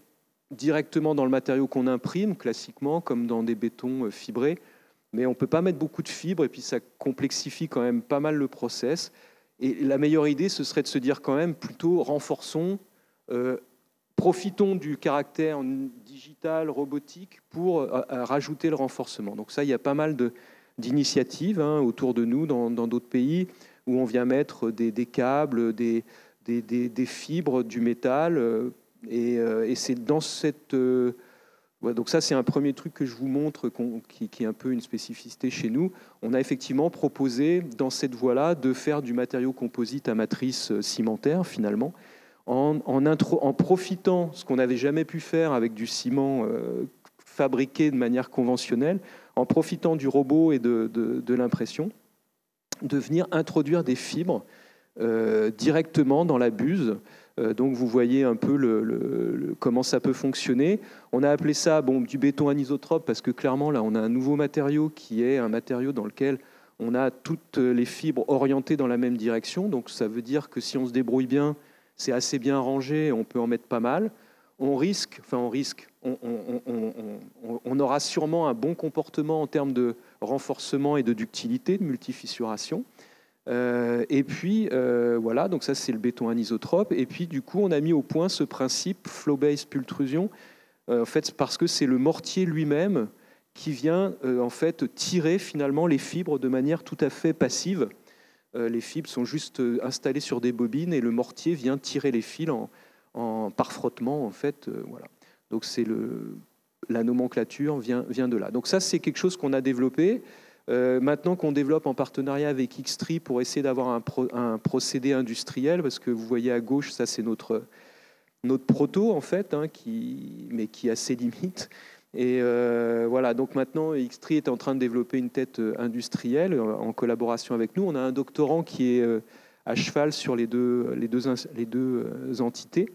directement dans le matériau qu'on imprime, classiquement, comme dans des bétons fibrés, mais on ne peut pas mettre beaucoup de fibres, et puis ça complexifie quand même pas mal le process. Et la meilleure idée, ce serait de se dire quand même plutôt renforçons, profitons du caractère digital, robotique, pour rajouter le renforcement. Donc ça, il y a pas mal d'initiatives autour de nous, dans d'autres pays, où on vient mettre des câbles, des fibres, du métal, et c'est dans cette... donc ça, c'est un premier truc que je vous montre, qui est un peu une spécificité chez nous. On a effectivement proposé, dans cette voie-là, de faire du matériau composite à matrice cimentaire, finalement, en profitant, ce qu'on n'avait jamais pu faire avec du ciment fabriqué de manière conventionnelle, en profitant du robot et de l'impression, de venir introduire des fibres directement dans la buse. Donc vous voyez un peu comment ça peut fonctionner. On a appelé ça du béton anisotrope, parce que clairement, là, on a un nouveau matériau qui est un matériau dans lequel on a toutes les fibres orientées dans la même direction. Donc ça veut dire que si on se débrouille bien, c'est assez bien rangé, on peut en mettre pas mal. On aura sûrement un bon comportement en termes de renforcement et de ductilité, de multifissuration. Et puis, voilà, donc ça, c'est le béton anisotrope. Et puis, du coup, on a mis au point ce principe flow-based pultrusion, en fait, parce que c'est le mortier lui-même qui vient, en fait, tirer finalement les fibres de manière tout à fait passive. Les fibres sont juste installées sur des bobines, et le mortier vient tirer les fils par frottement, en fait. Voilà. Donc, la nomenclature vient de là. Donc ça, c'est quelque chose qu'on a développé. Maintenant qu'on développe en partenariat avec Xtree pour essayer d'avoir un procédé industriel, parce que vous voyez à gauche, ça c'est notre proto en fait, hein, mais qui a ses limites. Et voilà, donc maintenant Xtree est en train de développer une tête industrielle en collaboration avec nous. On a un doctorant qui est à cheval sur les deux entités.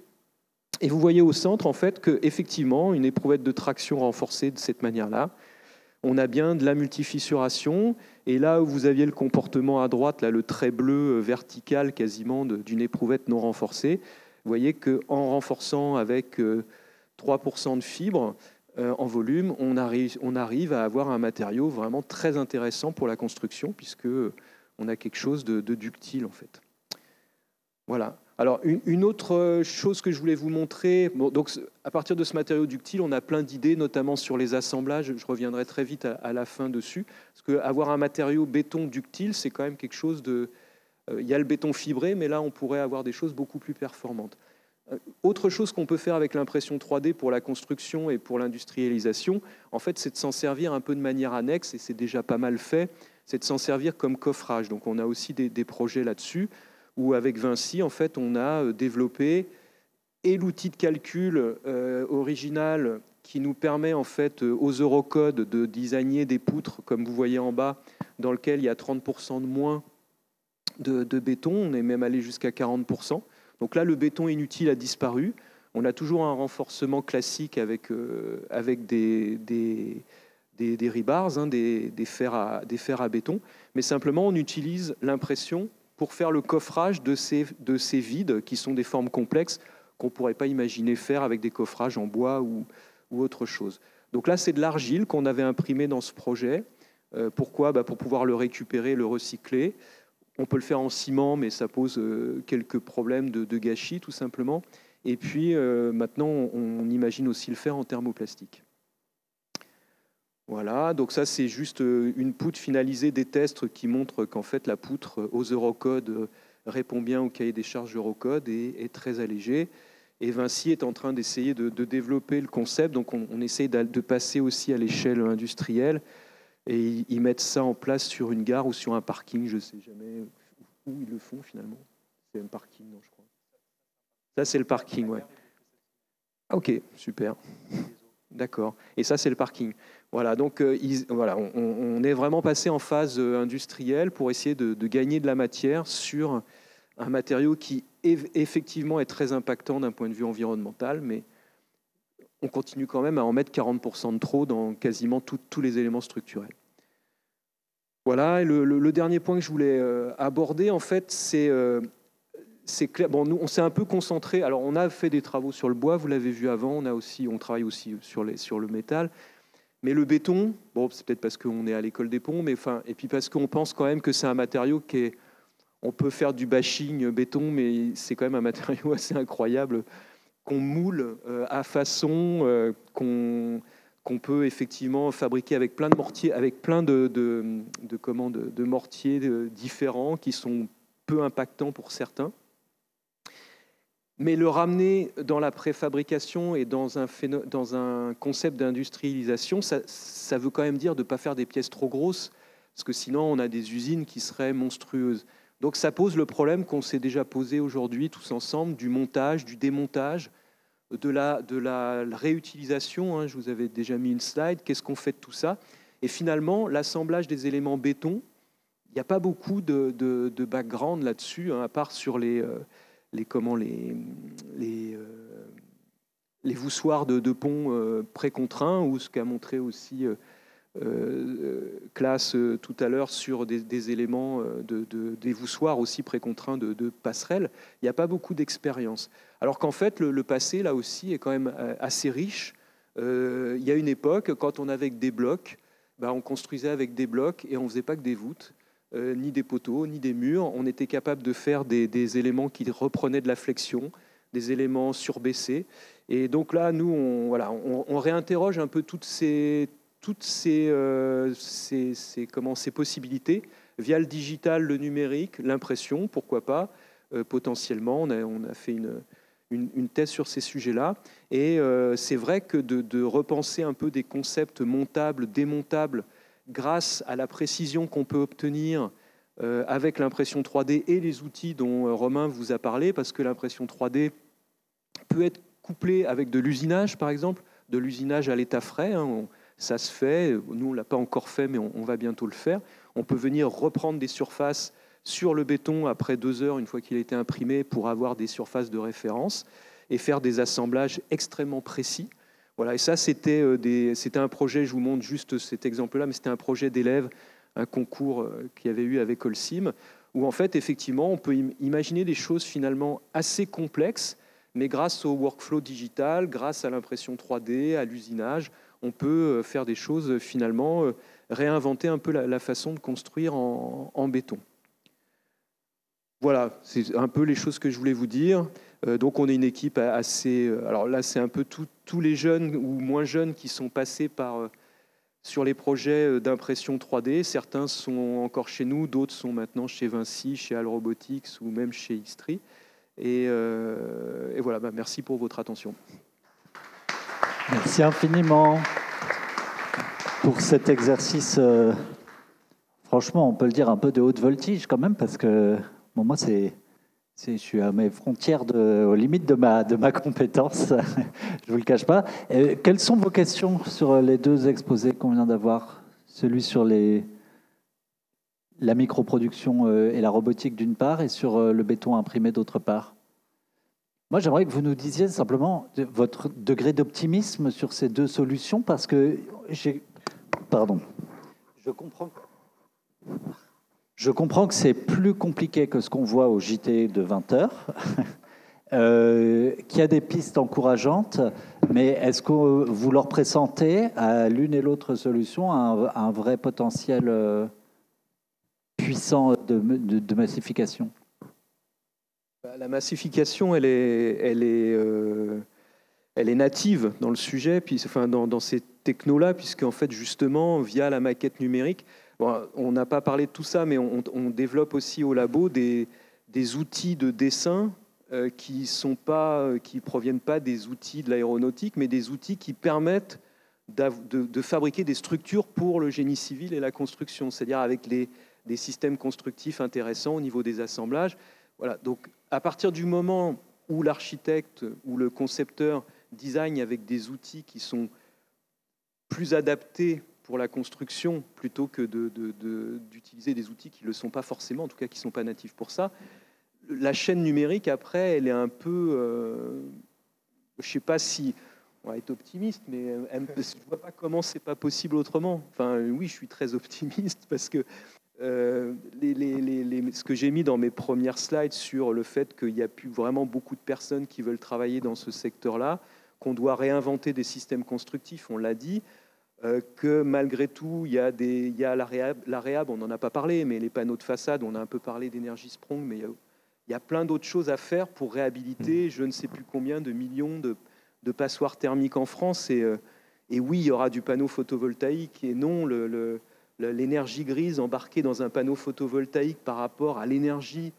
Et vous voyez au centre en fait qu'effectivement, une éprouvette de traction renforcée de cette manière-là, on a bien de la multifissuration. Et là où vous aviez le comportement à droite, là, le trait bleu vertical quasiment d'une éprouvette non renforcée, vous voyez qu'en renforçant avec 3% de fibres en volume, on arrive à avoir un matériau vraiment très intéressant pour la construction, puisqu'on a quelque chose de ductile en fait. Voilà. Alors, une autre chose que je voulais vous montrer, bon, donc, à partir de ce matériau ductile, on a plein d'idées, notamment sur les assemblages. Je reviendrai très vite à la fin dessus. Parce qu'avoir un matériau béton ductile, c'est quand même quelque chose de... Il y a le béton fibré, mais là, on pourrait avoir des choses beaucoup plus performantes. Autre chose qu'on peut faire avec l'impression 3D pour la construction et pour l'industrialisation, en fait, c'est de s'en servir un peu de manière annexe, et c'est déjà pas mal fait, c'est de s'en servir comme coffrage. Donc, on a aussi des projets là-dessus, où avec Vinci, en fait, on a développé et l'outil de calcul original qui nous permet, en fait, aux Eurocode de designer des poutres, comme vous voyez en bas, dans lequel il y a 30% de moins de béton. On est même allé jusqu'à 40%. Donc là, le béton inutile a disparu. On a toujours un renforcement classique avec des rebars, hein, des fers à béton. Mais simplement, on utilise l'impression pour faire le coffrage de ces vides qui sont des formes complexes qu'on ne pourrait pas imaginer faire avec des coffrages en bois ou autre chose. Donc là, c'est de l'argile qu'on avait imprimé dans ce projet. Pourquoi ? Pour pouvoir le récupérer, le recycler. On peut le faire en ciment, mais ça pose quelques problèmes de gâchis, tout simplement. Et puis, maintenant, on imagine aussi le faire en thermoplastique. Voilà, donc ça c'est juste une poutre finalisée des tests qui montre qu'en fait la poutre aux Eurocode répond bien au cahier des charges Eurocode et est très allégée. Et Vinci est en train d'essayer de développer le concept, donc on essaye de passer aussi à l'échelle industrielle et ils mettent ça en place sur une gare ou sur un parking, je ne sais jamais où ils le font finalement. C'est un parking, non, je crois. Ça c'est le parking, ouais. Ok, super. D'accord. Et ça, c'est le parking. Voilà, donc on est vraiment passé en phase industrielle pour essayer de gagner de la matière sur un matériau qui effectivement est très impactant d'un point de vue environnemental, mais on continue quand même à en mettre 40% de trop dans quasiment tous les éléments structurels. Voilà, et le dernier point que je voulais aborder, en fait, c'est clair. Bon, nous, on s'est un peu concentré. Alors, on a fait des travaux sur le bois, vous l'avez vu avant. On travaille aussi sur le métal. Mais le béton, bon, c'est peut-être parce qu'on est à l'école des ponts, et puis parce qu'on pense quand même que c'est un matériau on peut faire du bashing béton, mais c'est quand même un matériau assez incroyable qu'on moule à façon, qu'on peut effectivement fabriquer avec plein de mortiers, avec plein de mortiers différents qui sont peu impactants pour certains. Mais le ramener dans la préfabrication et dans un concept d'industrialisation, ça veut quand même dire de ne pas faire des pièces trop grosses, parce que sinon on a des usines qui seraient monstrueuses. Donc ça pose le problème qu'on s'est déjà posé aujourd'hui tous ensemble, du montage, du démontage, de la réutilisation. Hein, je vous avais déjà mis une slide, qu'est-ce qu'on fait de tout ça? Et finalement, l'assemblage des éléments béton, il n'y a pas beaucoup de background là-dessus, hein, à part sur les voussoirs de pont précontraints, ou ce qu'a montré aussi Classe tout à l'heure sur des éléments des voussoirs aussi précontraints de passerelles. Il n'y a pas beaucoup d'expérience. Alors qu'en fait, le passé, là aussi, est quand même assez riche. Il y a une époque, quand on avait des blocs, on construisait avec des blocs et on ne faisait pas que des voûtes. Ni des poteaux, ni des murs. On était capable de faire des éléments qui reprenaient de la flexion, des éléments surbaissés. Et donc là, nous, on réinterroge un peu toutes ces possibilités via le digital, le numérique, l'impression, pourquoi pas, potentiellement. On a fait une thèse sur ces sujets-là. Et c'est vrai que de repenser un peu des concepts montables, démontables, grâce à la précision qu'on peut obtenir avec l'impression 3D et les outils dont Romain vous a parlé, parce que l'impression 3D peut être couplée avec de l'usinage, par exemple, de l'usinage à l'état frais. Ça se fait. Nous, on ne l'a pas encore fait, mais on va bientôt le faire. On peut venir reprendre des surfaces sur le béton après 2 heures, une fois qu'il a été imprimé, pour avoir des surfaces de référence et faire des assemblages extrêmement précis. Voilà, et ça, c'était un projet, je vous montre juste cet exemple-là, mais c'était un projet d'élèves, un concours qu'il y avait eu avec Holcim, où en fait, effectivement, on peut imaginer des choses finalement assez complexes, mais grâce au workflow digital, grâce à l'impression 3D, à l'usinage, on peut faire des choses finalement, réinventer un peu la façon de construire en béton. Voilà, c'est un peu les choses que je voulais vous dire. Donc on est une équipe assez... alors là, c'est un peu tous les jeunes ou moins jeunes qui sont passés sur les projets d'impression 3D. Certains sont encore chez nous, d'autres sont maintenant chez Vinci, chez HAL Robotics ou même chez Xtree. Et voilà, merci pour votre attention. Merci infiniment pour cet exercice. Franchement, on peut le dire un peu de haute voltige quand même, parce que bon, moi, je suis à mes frontières, aux limites de ma compétence. Je ne vous le cache pas. Quelles sont vos questions sur les 2 exposés qu'on vient d'avoir? Celui sur la microproduction et la robotique d'une part, et sur le béton imprimé d'autre part. Moi, j'aimerais que vous nous disiez simplement votre degré d'optimisme sur ces 2 solutions, parce que je comprends que c'est plus compliqué que ce qu'on voit au JT de 20h, qu'il y a des pistes encourageantes, mais est-ce que vous leur pressentez à l'une et l'autre solution un vrai potentiel puissant de massification? La massification, elle est native dans le sujet, dans ces technos-là, puisque en fait, justement, via la maquette numérique, bon, on n'a pas parlé de tout ça, mais on développe aussi au labo des outils de dessin qui proviennent pas des outils de l'aéronautique, mais des outils qui permettent de fabriquer des structures pour le génie civil et la construction, c'est-à-dire avec des systèmes constructifs intéressants au niveau des assemblages. Voilà, donc à partir du moment où l'architecte ou le concepteur design avec des outils qui sont plus adaptés pour la construction plutôt que d'utiliser des outils qui ne le sont pas forcément, en tout cas qui ne sont pas natifs pour ça, la chaîne numérique, après, elle est un peu... je ne sais pas si... On va être optimiste, mais je ne vois pas comment c'est pas possible autrement. Enfin, oui, je suis très optimiste parce que ce que j'ai mis dans mes premières slides sur le fait qu'il n'y a plus vraiment beaucoup de personnes qui veulent travailler dans ce secteur-là, qu'on doit réinventer des systèmes constructifs, on l'a dit, que malgré tout, il y a la réhab, on n'en a pas parlé, mais les panneaux de façade, on a un peu parlé d'énergie Sprong, mais il y a plein d'autres choses à faire pour réhabiliter je ne sais plus combien de millions de passoires thermiques en France. Et oui, il y aura du panneau photovoltaïque et non l'énergie grise embarquée dans un panneau photovoltaïque par rapport à l'énergie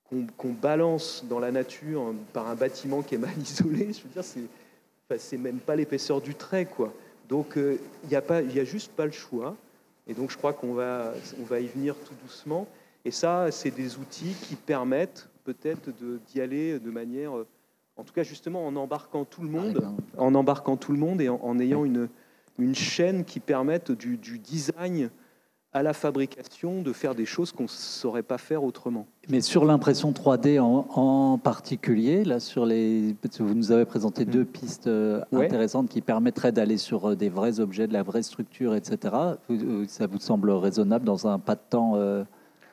qu'on balance dans la nature par un bâtiment qui est mal isolé. Je veux dire, c'est même pas l'épaisseur du trait, quoi. Donc, il y a juste pas le choix. Et donc, je crois qu'on va y venir tout doucement. Et ça, c'est des outils qui permettent peut-être d'y aller de manière... En tout cas, justement, en embarquant tout le monde et en ayant une chaîne qui permette du design à la fabrication de faire des choses qu'on ne saurait pas faire autrement. Mais sur l'impression 3D en particulier, là, vous nous avez présenté 2 pistes intéressantes qui permettraient d'aller sur des vrais objets, de la vraie structure, etc. Ça vous semble raisonnable dans un pas de temps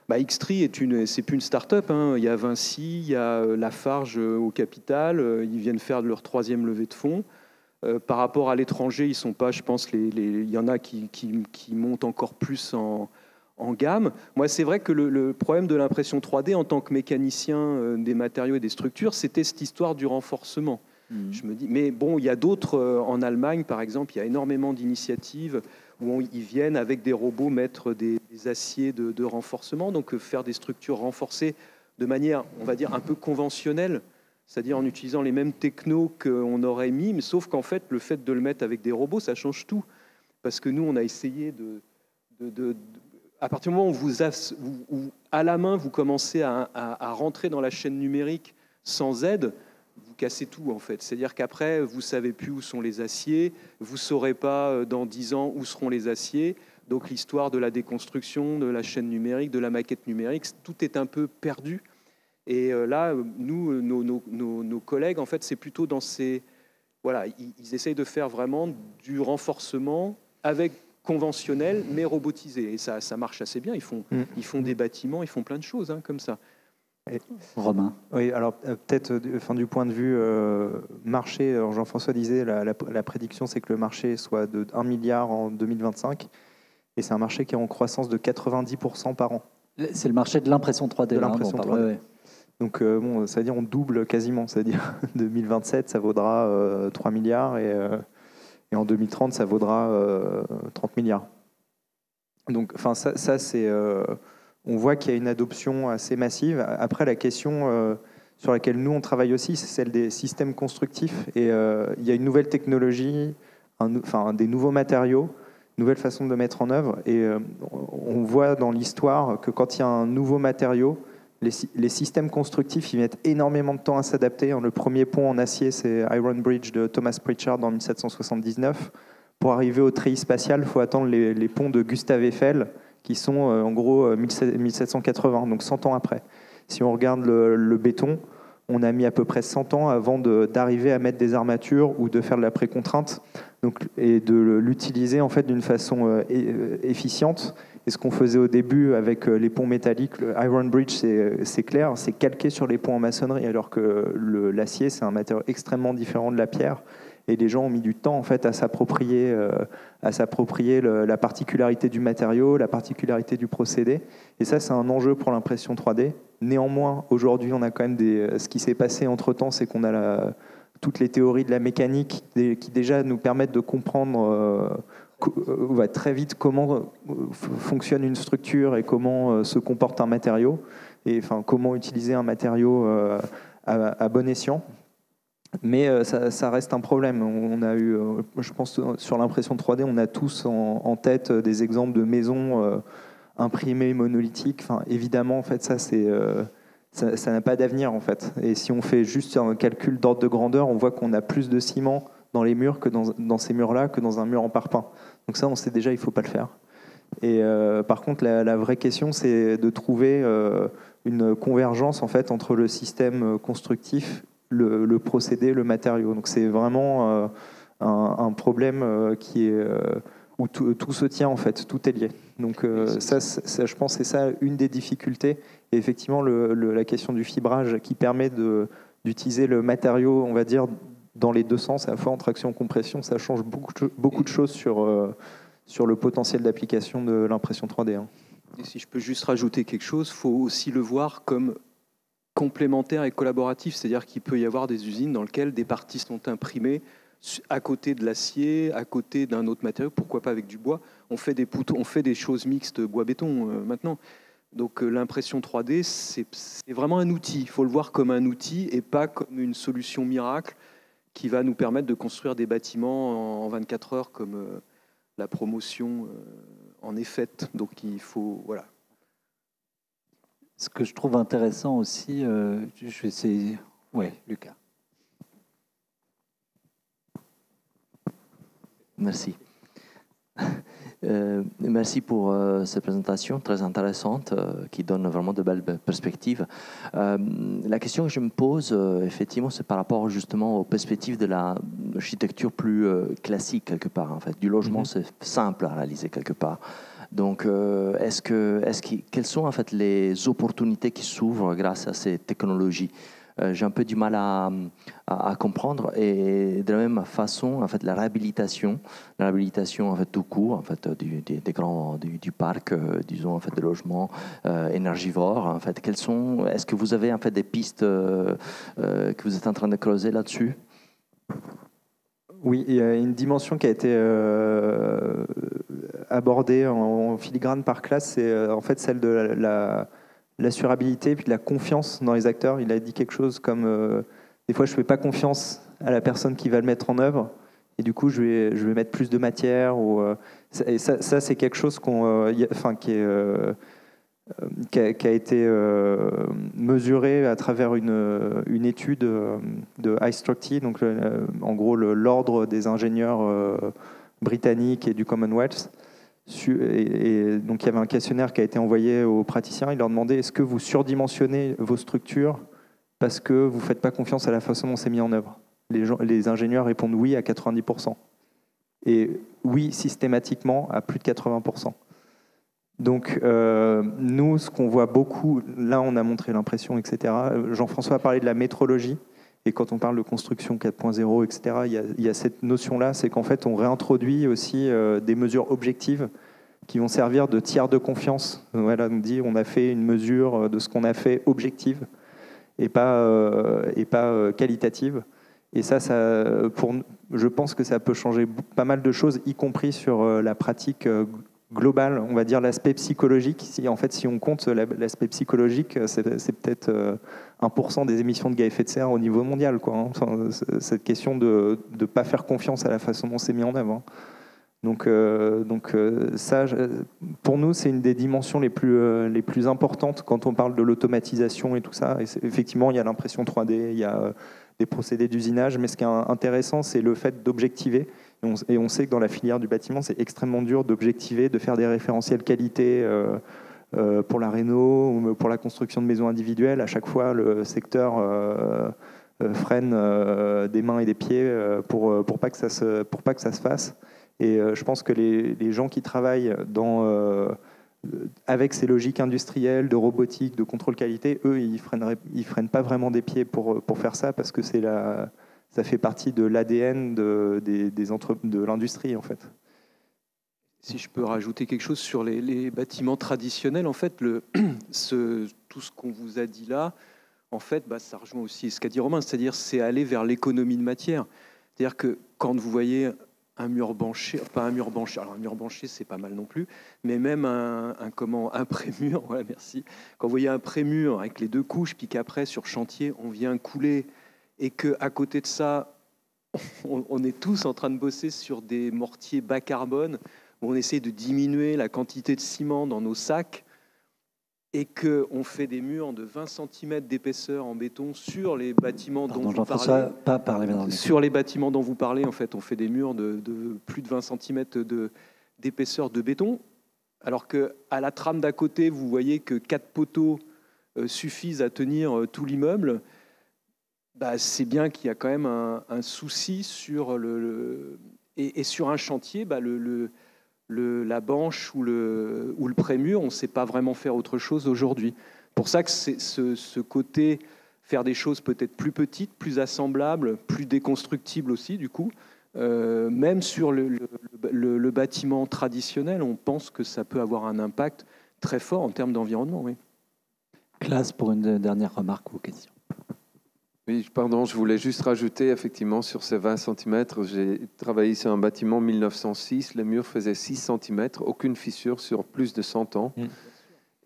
Xtree, c'est plus une start-up. Il y a Vinci, il y a Lafarge au capital. Ils viennent faire leur 3e levée de fonds. Par rapport à l'étranger, ils sont pas, je pense, il y en a qui montent encore plus en gamme. Moi, c'est vrai que le problème de l'impression 3D en tant que mécanicien des matériaux et des structures, c'était cette histoire du renforcement. Je me dis, mais bon, il y a d'autres en Allemagne, par exemple, il y a énormément d'initiatives où ils viennent avec des robots mettre des aciers de renforcement, donc faire des structures renforcées de manière, on va dire, un peu conventionnelle, c'est-à-dire en utilisant les mêmes technos qu'on aurait mis, mais sauf qu'en fait, le fait de le mettre avec des robots, ça change tout. Parce que nous, on a essayé à partir du moment où à la main, vous commencez à rentrer dans la chaîne numérique sans aide, vous cassez tout en fait. C'est-à-dire qu'après, vous ne savez plus où sont les aciers, vous ne saurez pas dans 10 ans où seront les aciers. Donc l'histoire de la déconstruction, de la chaîne numérique, de la maquette numérique, tout est un peu perdu. Et là, nous, nos collègues, en fait, c'est plutôt dans ces... Voilà, ils essayent de faire vraiment du renforcement avec conventionnel, mais robotisé. Et ça marche assez bien. Ils font des bâtiments, ils font plein de choses comme ça. Et Romain. Oui, alors peut-être du point de vue marché, Jean-François disait la prédiction, c'est que le marché soit de 1 milliard en 2025. Et c'est un marché qui est en croissance de 90% par an. C'est le marché de l'impression 3D. De l'impression 3D. Ouais. Donc, ça veut dire on double quasiment. C'est-à-dire 2027, ça vaudra 3 milliards et en 2030, ça vaudra 30 milliards. Donc, ça c'est... on voit qu'il y a une adoption assez massive. Après, la question sur laquelle nous, on travaille aussi, c'est celle des systèmes constructifs. Et il y a une nouvelle technologie, des nouveaux matériaux, nouvelle façon de le mettre en œuvre. Et on voit dans l'histoire que quand il y a un nouveau matériau, les systèmes constructifs, ils mettent énormément de temps à s'adapter. Le premier pont en acier, c'est Iron Bridge de Thomas Pritchard en 1779. Pour arriver au treillis spatial, il faut attendre les ponts de Gustave Eiffel, qui sont en gros 1780, donc 100 ans après. Si on regarde le béton, on a mis à peu près 100 ans avant d'arriver à mettre des armatures ou de faire de la précontrainte et de l'utiliser en fait d'une façon efficiente. Et ce qu'on faisait au début avec les ponts métalliques, le Iron Bridge, c'est clair, c'est calqué sur les ponts en maçonnerie, alors que l'acier, c'est un matériau extrêmement différent de la pierre. Et les gens ont mis du temps en fait à s'approprier la particularité du matériau, la particularité du procédé. Et ça, c'est un enjeu pour l'impression 3D. Néanmoins, aujourd'hui, on a quand même ce qui s'est passé entre-temps, c'est qu'on a toutes les théories de la mécanique qui déjà nous permettent de comprendre très vite comment fonctionne une structure et comment se comporte un matériau, et comment utiliser un matériau à bon escient. Mais ça reste un problème. On a eu, je pense, sur l'impression 3D, on a tous en tête des exemples de maisons imprimées monolithiques. Évidemment, en fait, ça n'a pas d'avenir, en fait. Et si on fait juste un calcul d'ordre de grandeur, on voit qu'on a plus de ciment dans les murs que dans ces murs-là que dans un mur en parpaing. Donc ça, on sait déjà, il ne faut pas le faire. Et par contre, la vraie question, c'est de trouver une convergence, en fait, entre le système constructif, le procédé, le matériau. Donc c'est vraiment un problème qui est où tout se tient, en fait, tout est lié. Donc ça, je pense que c'est ça une des difficultés. Et effectivement, la question du fibrage qui permet d'utiliser le matériau, on va dire, dans les deux sens, à la fois en traction et en compression, ça change beaucoup de choses sur le potentiel d'application de l'impression 3D. Et si je peux juste rajouter quelque chose, il faut aussi le voir comme complémentaire et collaboratif, c'est-à-dire qu'il peut y avoir des usines dans lesquelles des parties sont imprimées à côté de l'acier, à côté d'un autre matériau, pourquoi pas avec du bois. On fait des choses mixtes bois-béton maintenant. Donc l'impression 3D, c'est vraiment un outil. Il faut le voir comme un outil et pas comme une solution miracle qui va nous permettre de construire des bâtiments en 24 heures comme la promotion en est faite. Donc il faut... Voilà. Ce que je trouve intéressant aussi, je vais essayer... Oui, Lucas. Merci. Merci pour cette présentation très intéressante qui donne vraiment de belles perspectives. La question que je me pose, effectivement, c'est par rapport justement aux perspectives de l'architecture plus classique quelque part. En fait, du logement, c'est simple à réaliser quelque part. Donc, quelles sont en fait les opportunités qui s'ouvrent grâce à ces technologies? J'ai un peu du mal à comprendre, et de la même façon, en fait, la réhabilitation en fait tout court, en fait du parc, disons en fait de logements énergivores. En fait, est-ce que vous avez en fait des pistes que vous êtes en train de creuser là-dessus? Oui, il y a une dimension qui a été abordée en filigrane par classe, c'est en fait celle de l'assurabilité et puis de la confiance dans les acteurs. Il a dit quelque chose comme des fois je ne fais pas confiance à la personne qui va le mettre en œuvre, et du coup, je vais mettre plus de matière. Et ça c'est quelque chose qui a été mesuré à travers une étude de iStructy, donc en gros l'ordre des ingénieurs britanniques et du Commonwealth. Et donc il y avait un questionnaire qui a été envoyé aux praticiens. Il leur demandait: est-ce que vous surdimensionnez vos structures parce que vous ne faites pas confiance à la façon dont c'est mis en œuvre? Les ingénieurs répondent oui à 90%. Et oui systématiquement à plus de 80%. Donc nous, ce qu'on voit beaucoup, là on a montré l'impression, etc. Jean-François a parlé de la métrologie. Et quand on parle de construction 4.0, etc., il y a cette notion-là, c'est qu'en fait, on réintroduit aussi des mesures objectives qui vont servir de tiers de confiance. Voilà, on a fait une mesure de ce qu'on a fait objective et pas qualitative. Et ça, je pense que ça peut changer pas mal de choses, y compris sur la pratique globale, on va dire l'aspect psychologique. Si on compte l'aspect psychologique, c'est peut-être 1% des émissions de gaz à effet de serre au niveau mondial, quoi, hein. Enfin, cette question de ne pas faire confiance à la façon dont c'est mis en œuvre, hein. Donc ça, pour nous, c'est une des dimensions les plus importantes quand on parle de l'automatisation et tout ça. Et effectivement, il y a l'impression 3D, il y a des procédés d'usinage, mais ce qui est intéressant, c'est le fait d'objectiver. Et on sait que dans la filière du bâtiment, c'est extrêmement dur d'objectiver, de faire des référentiels qualité pour la réno ou pour la construction de maisons individuelles. À chaque fois, le secteur freine des mains et des pieds pour pas que ça se fasse. Et je pense que les gens qui travaillent avec ces logiques industrielles, de robotique, de contrôle qualité, eux, ils freinent pas vraiment des pieds pour faire ça, parce que ça fait partie de l'ADN de l'industrie, en fait. Si je peux rajouter quelque chose sur les bâtiments traditionnels, en fait, tout ce qu'on vous a dit là, en fait, ça rejoint aussi ce qu'a dit Romain, c'est-à-dire c'est aller vers l'économie de matière. C'est-à-dire que quand vous voyez un mur banché, pas un mur banché, alors un mur banché c'est pas mal non plus, mais même un pré-mur, voilà, merci. Quand vous voyez un pré-mur avec les deux couches, puis qu'après sur chantier on vient couler, et que à côté de ça, on est tous en train de bosser sur des mortiers bas carbone, où on essaie de diminuer la quantité de ciment dans nos sacs, et qu'on fait des murs de 20 cm d'épaisseur en béton sur les bâtiments dont vous parlez. Sur les bâtiments dont vous parlez, en fait, on fait des murs de plus de 20 cm d'épaisseur de béton, alors qu'à la trame d'à côté, vous voyez que 4 poteaux suffisent à tenir tout l'immeuble. C'est bien qu'il y a quand même un souci sur et sur un chantier, la banche ou le prémur, on ne sait pas vraiment faire autre chose aujourd'hui. Pour ça que c'est ce côté faire des choses peut-être plus petites, plus assemblables, plus déconstructibles aussi, du coup. Même sur le bâtiment traditionnel, on pense que ça peut avoir un impact très fort en termes d'environnement. Oui. Classe, pour une dernière remarque ou question. Oui, pardon, je voulais juste rajouter, effectivement, sur ces 20 cm, j'ai travaillé sur un bâtiment en 1906, les murs faisaient 6 cm, aucune fissure sur plus de 100 ans.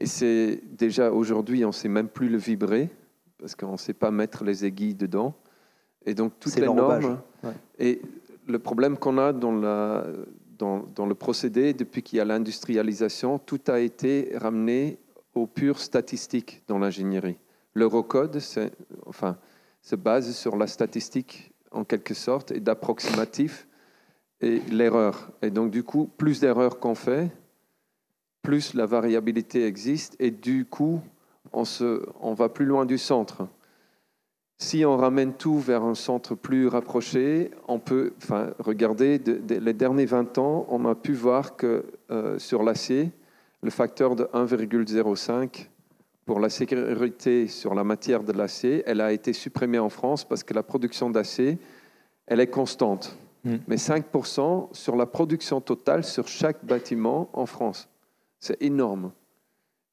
Et c'est déjà aujourd'hui, on ne sait même plus le vibrer, parce qu'on ne sait pas mettre les aiguilles dedans. Et donc, toutes les normes. Ouais. Et le problème qu'on a dans le procédé, depuis qu'il y a l'industrialisation, tout a été ramené aux pures statistiques dans l'ingénierie. L'Eurocode, se base sur la statistique en quelque sorte et d'approximatif et l'erreur. Et donc du coup, plus d'erreurs qu'on fait, plus la variabilité existe et du coup, on va plus loin du centre. Si on ramène tout vers un centre plus rapproché, on peut, regardez, les derniers 20 ans, on a pu voir que sur l'acier, le facteur de 1,05 pour la sécurité sur la matière de l'acier, elle a été supprimée en France parce que la production d'acier, elle est constante. Mais 5% sur la production totale sur chaque bâtiment en France. C'est énorme.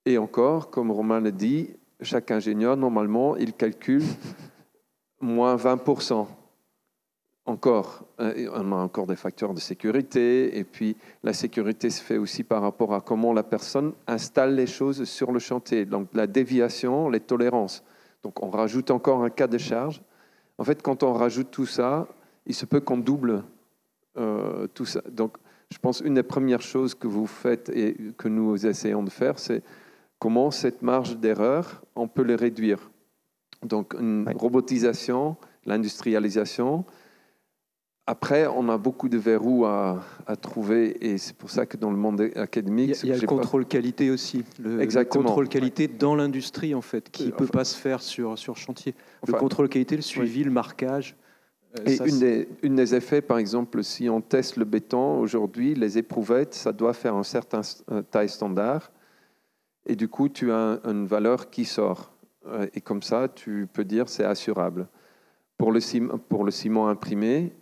Et encore, comme Romain l'a dit, chaque ingénieur, normalement, il calcule moins 20%. Encore, on a encore des facteurs de sécurité, et puis la sécurité se fait aussi par rapport à comment la personne installe les choses sur le chantier, donc la déviation, les tolérances. Donc on rajoute encore un cas de charge. En fait, quand on rajoute tout ça, il se peut qu'on double tout ça. Donc, je pense une des premières choses que vous faites et que nous essayons de faire, c'est comment cette marge d'erreur, on peut les réduire. Donc, une robotisation, l'industrialisation. Après, on a beaucoup de verrous à trouver et c'est pour ça que dans le monde académique... Il y a le contrôle qualité aussi. Le contrôle qualité dans l'industrie, en fait, qui ne peut pas se faire sur chantier. Le contrôle qualité, le suivi, le marquage... Et une des effets, par exemple, si on teste le béton, aujourd'hui, les éprouvettes, ça doit faire un certain taille standard. Et du coup, tu as une valeur qui sort. Et comme ça, tu peux dire c'est assurable. Pour le ciment imprimé,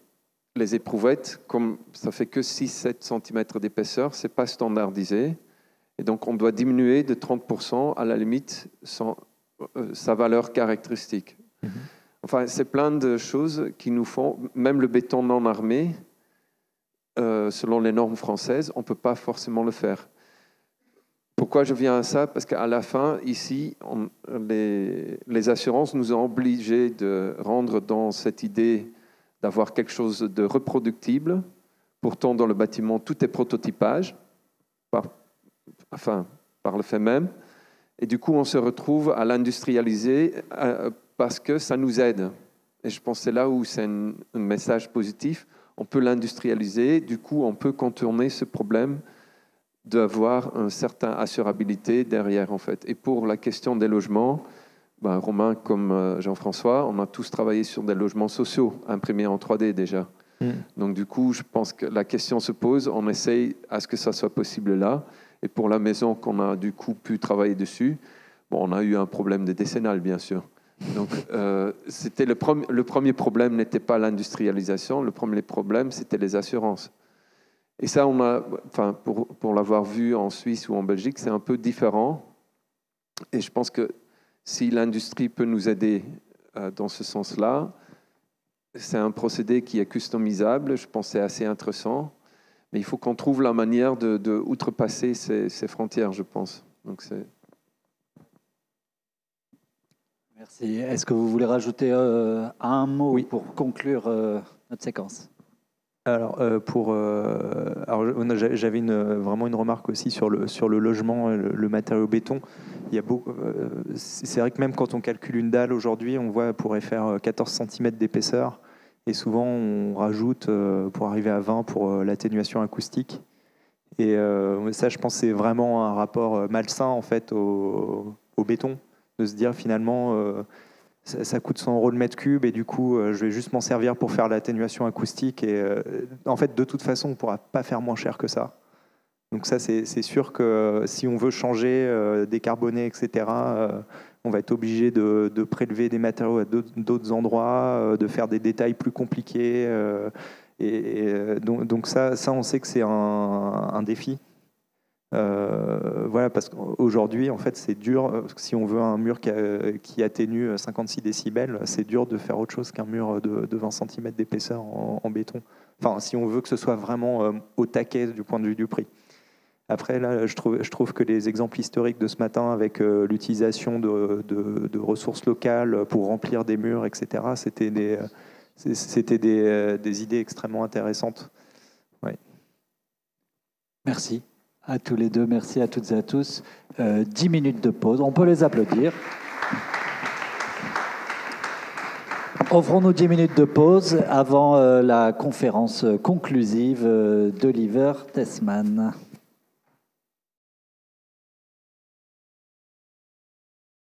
les éprouvettes, comme ça fait que 6-7 cm d'épaisseur, ce n'est pas standardisé. Et donc, on doit diminuer de 30% à la limite sa valeur caractéristique. Enfin, c'est plein de choses qui nous font, même le béton non armé, selon les normes françaises, on ne peut pas forcément le faire. Pourquoi je viens à ça? Parce qu'à la fin, ici, les assurances nous ont obligés de rendre dans cette idée d'avoir quelque chose de reproductible. Pourtant, dans le bâtiment, tout est prototypage, par le fait même. Et du coup, on se retrouve à l'industrialiser parce que ça nous aide. Et je pense que c'est là où c'est un message positif. On peut l'industrialiser, du coup, on peut contourner ce problème d'avoir une certaine assurabilité derrière, en fait. Et pour la question des logements, Romain comme Jean-François, on a tous travaillé sur des logements sociaux, imprimés en 3D déjà. Donc du coup, je pense que la question se pose, on essaye à ce que ça soit possible là. Et pour la maison qu'on a du coup pu travailler dessus, on a eu un problème de décennale, bien sûr. Donc, c'était le premier problème n'était pas l'industrialisation, le premier problème, c'était les assurances. Et ça, pour l'avoir vu en Suisse ou en Belgique, c'est un peu différent. Et je pense que si l'industrie peut nous aider dans ce sens-là, c'est un procédé qui est customisable, je pense que c'est assez intéressant. Mais il faut qu'on trouve la manière de outrepasser ces frontières, je pense. Donc c'est... Merci. Est-ce que vous voulez rajouter un mot pour conclure notre séquence? Alors, j'avais vraiment une remarque aussi sur le logement, le matériau béton. Il y a c'est vrai que même quand on calcule une dalle aujourd'hui, on voit qu'elle pourrait faire 14 cm d'épaisseur. Et souvent, on rajoute pour arriver à 20 pour l'atténuation acoustique. Et ça, je pense que c'est vraiment un rapport malsain en fait, au béton. De se dire finalement, ça coûte 100 € le mètre cube et du coup, je vais juste m'en servir pour faire l'atténuation acoustique. Et en fait, de toute façon, on ne pourra pas faire moins cher que ça. Donc ça, c'est sûr que si on veut changer, décarboner, etc., on va être obligé de prélever des matériaux à d'autres endroits, de faire des détails plus compliqués. Donc ça, on sait que c'est un défi. Voilà, parce qu'aujourd'hui, en fait, c'est dur. Si on veut un mur qui atténue 56 décibels, c'est dur de faire autre chose qu'un mur de 20 cm d'épaisseur en béton. Enfin, si on veut que ce soit vraiment au taquet du point de vue du prix. Après, là, je trouve que les exemples historiques de ce matin avec l'utilisation de ressources locales pour remplir des murs, etc., c'était des idées extrêmement intéressantes. Ouais. Merci à tous les deux, merci à toutes et à tous. 10 minutes de pause, on peut les applaudir. Offrons-nous 10 minutes de pause avant la conférence conclusive d'Oliver Tessmann.